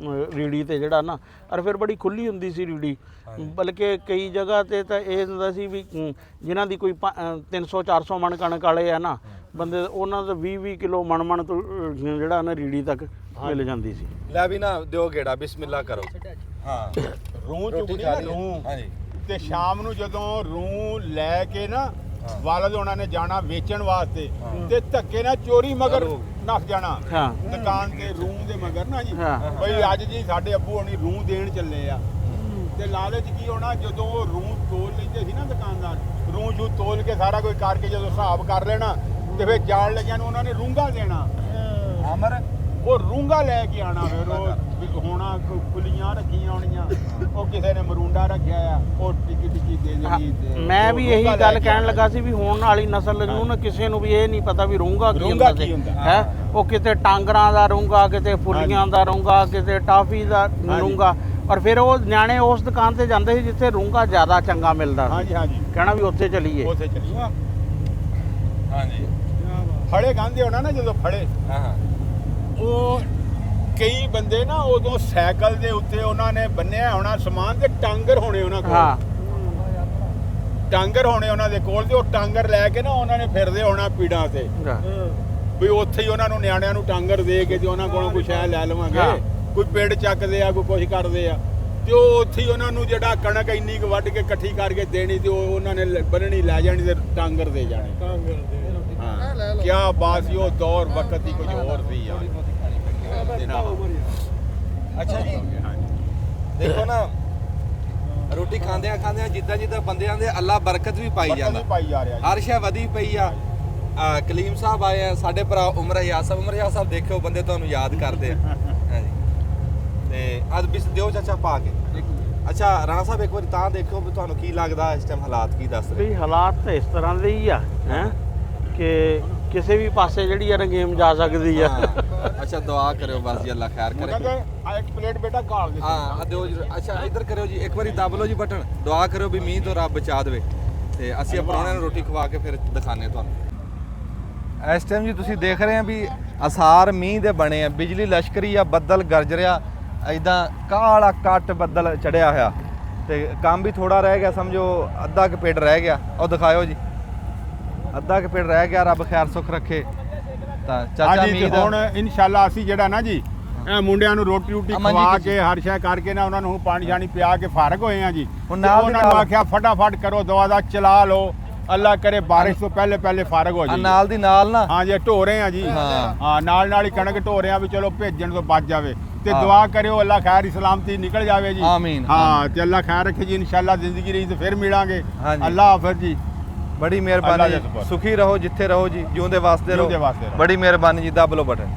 ਰੀੜੀ ਤੇ ਜਿਹੜਾ ਨਾ, ਔਰ ਫਿਰ ਬੜੀ ਖੁੱਲੀ ਹੁੰਦੀ ਸੀ ਰੀੜੀ। ਬਲਕਿ ਕਈ ਜਗ੍ਹਾ ਤੇ ਤਾਂ ਇਹ ਹੁੰਦਾ ਸੀ ਵੀ ਜਿਨ੍ਹਾਂ ਦੀ ਕੋਈ 300 400 ਮਣ ਕਣਕ ਵਾਲੇ ਆ ਨਾ ਬੰਦੇ, ਉਹਨਾਂ ਦਾ 20 ਕਿਲੋ ਮਣ ਤੋਂ ਜਿਹੜਾ ਨਾ ਰੀੜੀ ਤੱਕ ਮਿਲ ਜਾਂਦੀ ਸੀ। ਲੈ ਵੀ ਨਾ ਦਿਓ ਗੇੜਾ, ਬਿਸਮਿਲ੍ਲਾ ਕਰੋ। ਹਾਂ ਰੂਹ ਚੁਗਣੀ ਨਾ, ਰੂਹ। ਤੇ ਸ਼ਾਮ ਨੂੰ ਜਦੋਂ ਰੂਹ ਲੈ ਕੇ ਨਾ ਵਾਲਦ ਉਹਨਾਂ ਨੇ ਜਾਣਾ ਵੇਚਣ ਵਾਸਤੇ, ਤੇ ਧੱਕੇ ਨਾਲ ਚੋਰੀ ਮਗਰ ਨੱਸ ਜਾਣਾ ਦੁਕਾਨ ਤੇ ਰੂਹ ਦੇ ਮਗਰ ਨਾ ਜੀ, ਬਈ ਅੱਜ ਜੀ ਸਾਡੇ ਅੱਬੂ ਹੋਣੀ ਰੂਹ ਦੇਣ ਚੱਲੇ ਆ। ਤੇ ਲਾਲਚ ਕੀ ਹੋਣਾ, ਜਦੋਂ ਉਹ ਰੂਹ ਤੋਲ ਲੈਂਦੇ ਸੀ ਨਾ ਦੁਕਾਨਦਾਰ, ਰੂਹ ਜੂ ਤੋਲ ਕੇ ਸਾਰਾ ਕੁਝ ਕਰਕੇ ਜਦੋਂ ਹਿਸਾਬ ਕਰ ਲੈਣਾ, ਤੇ ਫਿਰ ਜਾਣ ਲੱਗਿਆਂ ਨੂੰ ਉਹਨਾਂ ਨੇ ਰੂੰਗਾ ਦੇਣਾ। ਅਮਰ ਉਹ ਰੂੰਗਾ ਲੈ ਕੇ ਆਣਾ, ਫਿਰ ਉਹ ਹੋਣਾ ਕੁਲੀਆਂ ਰੱਖੀਆਂ ਹੋਣੀਆਂ, ਉਹ ਕਿਸੇ ਨੇ ਮਰੂੰਡਾ ਰੱਖਿਆ ਆ, ਉਹ ਟਿੱਕੀ ਦੇ ਦੇਣੀ। ਮੈਂ ਵੀ ਇਹੀ ਗੱਲ ਕਹਿਣ ਲੱਗਾ ਸੀ ਵੀ ਹੋਣ ਵਾਲੀ ਨਸਲ ਨੂੰ ਨਾ ਕਿਸੇ ਨੂੰ ਵੀ ਇਹ ਨਹੀਂ ਪਤਾ ਵੀ ਰੂੰਗਾ ਕੀ ਹੁੰਦਾ ਹੈ। ਉਹ ਕਿਤੇ ਟਾਂਗਰਾਂ ਦਾ ਰੂੰਗਾ, ਕਿਤੇ ਫੁੱਲੀਆਂ ਦਾ ਰੂੰਗਾ, ਕਿਤੇ ਟਾਫੀ ਦਾ ਰੂੰਗਾ, ਔਰ ਫਿਰ ਉਹ ਨਿਆਣੇ ਉਸ ਦੁਕਾਨ ਤੇ ਜਾਂਦੇ ਸੀ ਜਿੱਥੇ ਰੂੰਗਾ ਜ਼ਿਆਦਾ ਚੰਗਾ ਮਿਲਦਾ ਸੀ। ਕਹਿਣਾ ਵੀ ਉੱਥੇ ਚਲੀਏ, ਉੱਥੇ ਚਲੀਏ। ਹਾਂਜੀ ਫੜੇ ਗਾਂਦੇ ਹੋਣਾ ਨਾ, ਜਦੋਂ ਫੜੇ ਉਹ ਕਈ ਬੰਦੇ ਨਾ ਉਦੋਂ ਸਾਈਕਲ ਦੇ ਉੱਤੇ ਉਹਨਾਂ ਨੇ ਬੰਨਿਆ ਹੋਣਾ ਸਮਾਨ, ਤੇ ਟਾਂਗਰ ਹੋਣੇ ਉਹਨਾਂ ਕੋਲ। ਟਾਂਗਰ ਹੋਣੇ ਉਹਨਾਂ ਦੇ ਕੋਲ, ਤੇ ਉਹ ਟਾਂਗਰ ਲੈ ਕੇ ਨਾ ਉਹਨਾਂ ਨੇ ਫਿਰਦੇ ਹੋਣਾ ਪੀੜਾਂ ਤੇ, ਵੀ ਉੱਥੇ ਹੀ ਉਹਨਾਂ ਨੂੰ ਨਿਆਣਿਆਂ ਨੂੰ ਟਾਂਗਰ ਦੇ ਕੇ ਤੇ ਉਹਨਾਂ ਕੋਲੋਂ ਕੁਛ ਐ ਲੈ ਲਵਾਂਗੇ। ਕੋਈ ਪਿੰਡ ਚੱਕਦੇ ਆ, ਕੋਈ ਕੁਛ ਕਰਦੇ ਆ, ਤੇ ਉਹ ਉੱਥੇ ਹੀ ਉਹਨਾਂ ਨੂੰ ਜਿਹੜਾ ਕਣਕ ਇੰਨੀ ਕੁ ਵੱਢ ਕੇ ਇਕੱਠੀ ਕਰਕੇ ਦੇਣੀ, ਤੇ ਉਹ ਉਹਨਾਂ ਨੇ ਬੰਨਣੀ ਲੈ ਜਾਣੀ ਤੇ ਟਾਂਗਰ ਦੇ ਜਾਣੇ। ਹਾਂ ਕਿਆ ਬਾਤ ਸੀ, ਉਹ ਦੌਰ ਵਕਤ ਹੀ ਕੁਝ ਹੋਰ ਸੀ ਯਾਰ। ਅੱਛਾ ਜੀ, ਦੇਖੋ ਨਾ ਰੋਟੀ ਖਾਂਦਿਆਂ ਜਿੱਦਾਂ ਬੰਦਿਆਂ ਦੇ ਅੱਲਾ ਬਰਕਤ ਵੀ ਪਾਈ ਜਾਂਦਾ, ਹਰ ਸ਼ੈ ਵਧੀ ਪਈ ਆ। ਕਲੀਮ ਸਾਹਿਬ ਆਏ ਆ, ਸਾਡੇ ਭਰਾ ਉਮਰ ਹਯਾਤ ਸਾਹਿਬ ਦੇਖਿਓ ਬੰਦੇ ਤੁਹਾਨੂੰ ਯਾਦ ਕਰਦੇ ਆ। ਹਾਂਜੀ ਤੇ ਅੱਜ ਬਿਸ ਦਿਓ ਚਾਚਾ ਪਾ ਕੇ। ਅੱਛਾ ਰਾਣਾ ਸਾਹਿਬ ਇੱਕ ਵਾਰੀ ਤਾਂ ਦੇਖਿਓ ਵੀ ਤੁਹਾਨੂੰ ਕੀ ਲੱਗਦਾ ਇਸ ਟਾਈਮ ਹਾਲਾਤ ਕੀ ਦੱਸ ਰਹੇ? ਹਾਲਾਤ ਤਾਂ ਇਸ ਤਰ੍ਹਾਂ ਦੇ ਹੀ ਆ ਹੈ ਕਿ ਕਿਸੇ ਵੀ ਪਾਸੇ ਜਿਹੜੀ ਆ ਨਾ ਗੇਮ ਜਾ ਸਕਦੀ ਆ। ਅੱਛਾ ਦੁਆ ਕਰਿਓ ਬਸ ਜੀ, ਅੱਲਾ ਖੈਰ ਉਹਨਾਂ ਕਰੇ। ਦੇ ਇੱਕ ਪਲੇਟ ਬੇਟਾ ਕਾਲ ਦੇ ਹਾਂ ਦਿਓ ਜੀ। ਅੱਛਾ ਇੱਧਰ ਕਰਿਓ ਜੀ, ਇੱਕ ਵਾਰੀ ਦਬ ਲਓ ਜੀ ਬਟਨ, ਦੁਆ ਕਰਿਓ ਵੀ ਮੀਂਹ ਤੋਂ ਰੱਬ ਬਚਾ ਦੇਵੇ ਤੇ ਅਸੀਂ ਪ੍ਰਾਹੁਣਿਆਂ ਨੂੰ ਰੋਟੀ ਖਵਾ ਕੇ ਫਿਰ ਦਿਖਾਣੇ ਤੁਹਾਨੂੰ। ਇਸ ਟਾਈਮ ਜੀ ਤੁਸੀਂ ਦੇਖ ਰਹੇ ਆ ਵੀ ਅਸਾਰ ਮੀਂਹ ਦੇ ਬਣੇ ਆ, ਬਿਜਲੀ ਲਸ਼ਕਰੀ ਆ, ਬੱਦਲ ਗਰਜ ਰਿਹਾ, ਐਦਾਂ ਕਾਲਾ ਕੱਟ ਬੱਦਲ ਚੜਿਆ ਹੋਇਆ ਤੇ ਕੰਮ ਵੀ ਥੋੜਾ ਰਹਿ ਗਿਆ, ਸਮਝੋ ਅੱਧਾ ਕੁ ਪੇੜ ਰਹਿ ਗਿਆ। ਉਹ ਦਿਖਾਇਓ ਜੀ, ਅੱਧਾ ਕੁ ਪੇੜ ਰਹਿ ਗਿਆ, ਰੱਬ ਖੈਰ ਸੁੱਖ ਰੱਖੇ। ਤਾਂ ਚਾਚਾ ਹਾਂਜੀ, ਮੀਂਹ ਤੇ ਹੁਣ ਇਨਸ਼ਾਅੱਲਾ ਅਸੀਂ ਜਿਹੜਾ ਨਾ ਜੀ ਇਹ ਮੁੰਡਿਆਂ ਨੂੰ ਰੋਟੀ ਅਮਨ ਜੀ ਖਵਾ ਤੁਸੀਂ- ਕੇ ਹਰ ਸ਼ੈ ਕਰਕੇ ਨਾ ਉਹਨਾਂ ਨੂੰ ਹੁਣ ਪਾਣੀ ਛਾਣੀ ਪਿਆ ਕੇ ਫਾਰਗ ਹੋਏ ਆ ਜੀ। ਹੁਣ ਤੇ ਨਾਲ ਦੀ ਉਹਨਾਂ ਨੂੰ ਨਾਲ- ਆਖਿਆ ਫਟਾਫਟ ਕਰੋ, ਦਵਾ ਦਾ ਚਲਾ ਲਓ, ਅੱਲਾ ਕਰੇ ਬਾਰਿਸ਼ ਤੋਂ ਪਹਿਲੇ ਪਹਿਲੇ ਫਾਰਗ ਹੋ ਆ ਜਾਈਏ। ਨਾਲ ਦੀ ਨਾਲ ਨਾ ਹਾਂ ਜੀ ਢੋ ਰਹੇ ਆ ਜੀ। ਹਾਂ। ਹਾਂ ਨਾਲ ਹੀ ਕਣਕ ਢੋ ਰਹੇ ਆ ਵੀ ਚਲੋ ਭੇਜਣ ਤੋਂ ਬਚ ਜਾਵੇ ਤੇ ਹਾਂ। ਦੁਆ ਕਰਿਓ ਅੱਲਾ ਖੈਰ ਸਲਾਮਤੀ ਨਿਕਲ ਜਾਵੇ ਜੀ। ਆਮੀਨ, ਹਾਂ ਤੇ ਅੱਲਾ ਖੈਰ ਰੱਖੇ ਜੀ, ਇਨਸ਼ਾਅੱਲਾ ਜ਼ਿੰਦਗੀ ਰਹੀ ਤੇ ਫਿਰ ਮਿਲਾਂਗੇ। ਹਾਂਜੀ। ਅੱਲਾ ਹਾਫਿਜ਼ ਜੀ। ਬੜੀ ਅੱਲਾ ਮਿਹਰਬਾਨੀ ਦੇ ਜੀ, ਸ਼ੁਕਰ। ਸੁਖੀ ਰਹੋ ਜਿੱਥੇ ਰਹੋ ਜੀ, ਜਿਉਂਦੇ ਵਾਸਤੇ ਜਿਉਂਦੇ ਰਹੋ। ਵਾਸਤੇ ਰਹੋ। ਬੜੀ ਮਿਹਰਬਾਨੀ ਜੀ, ਦੱਬ ਲਓ ਬਟਨ।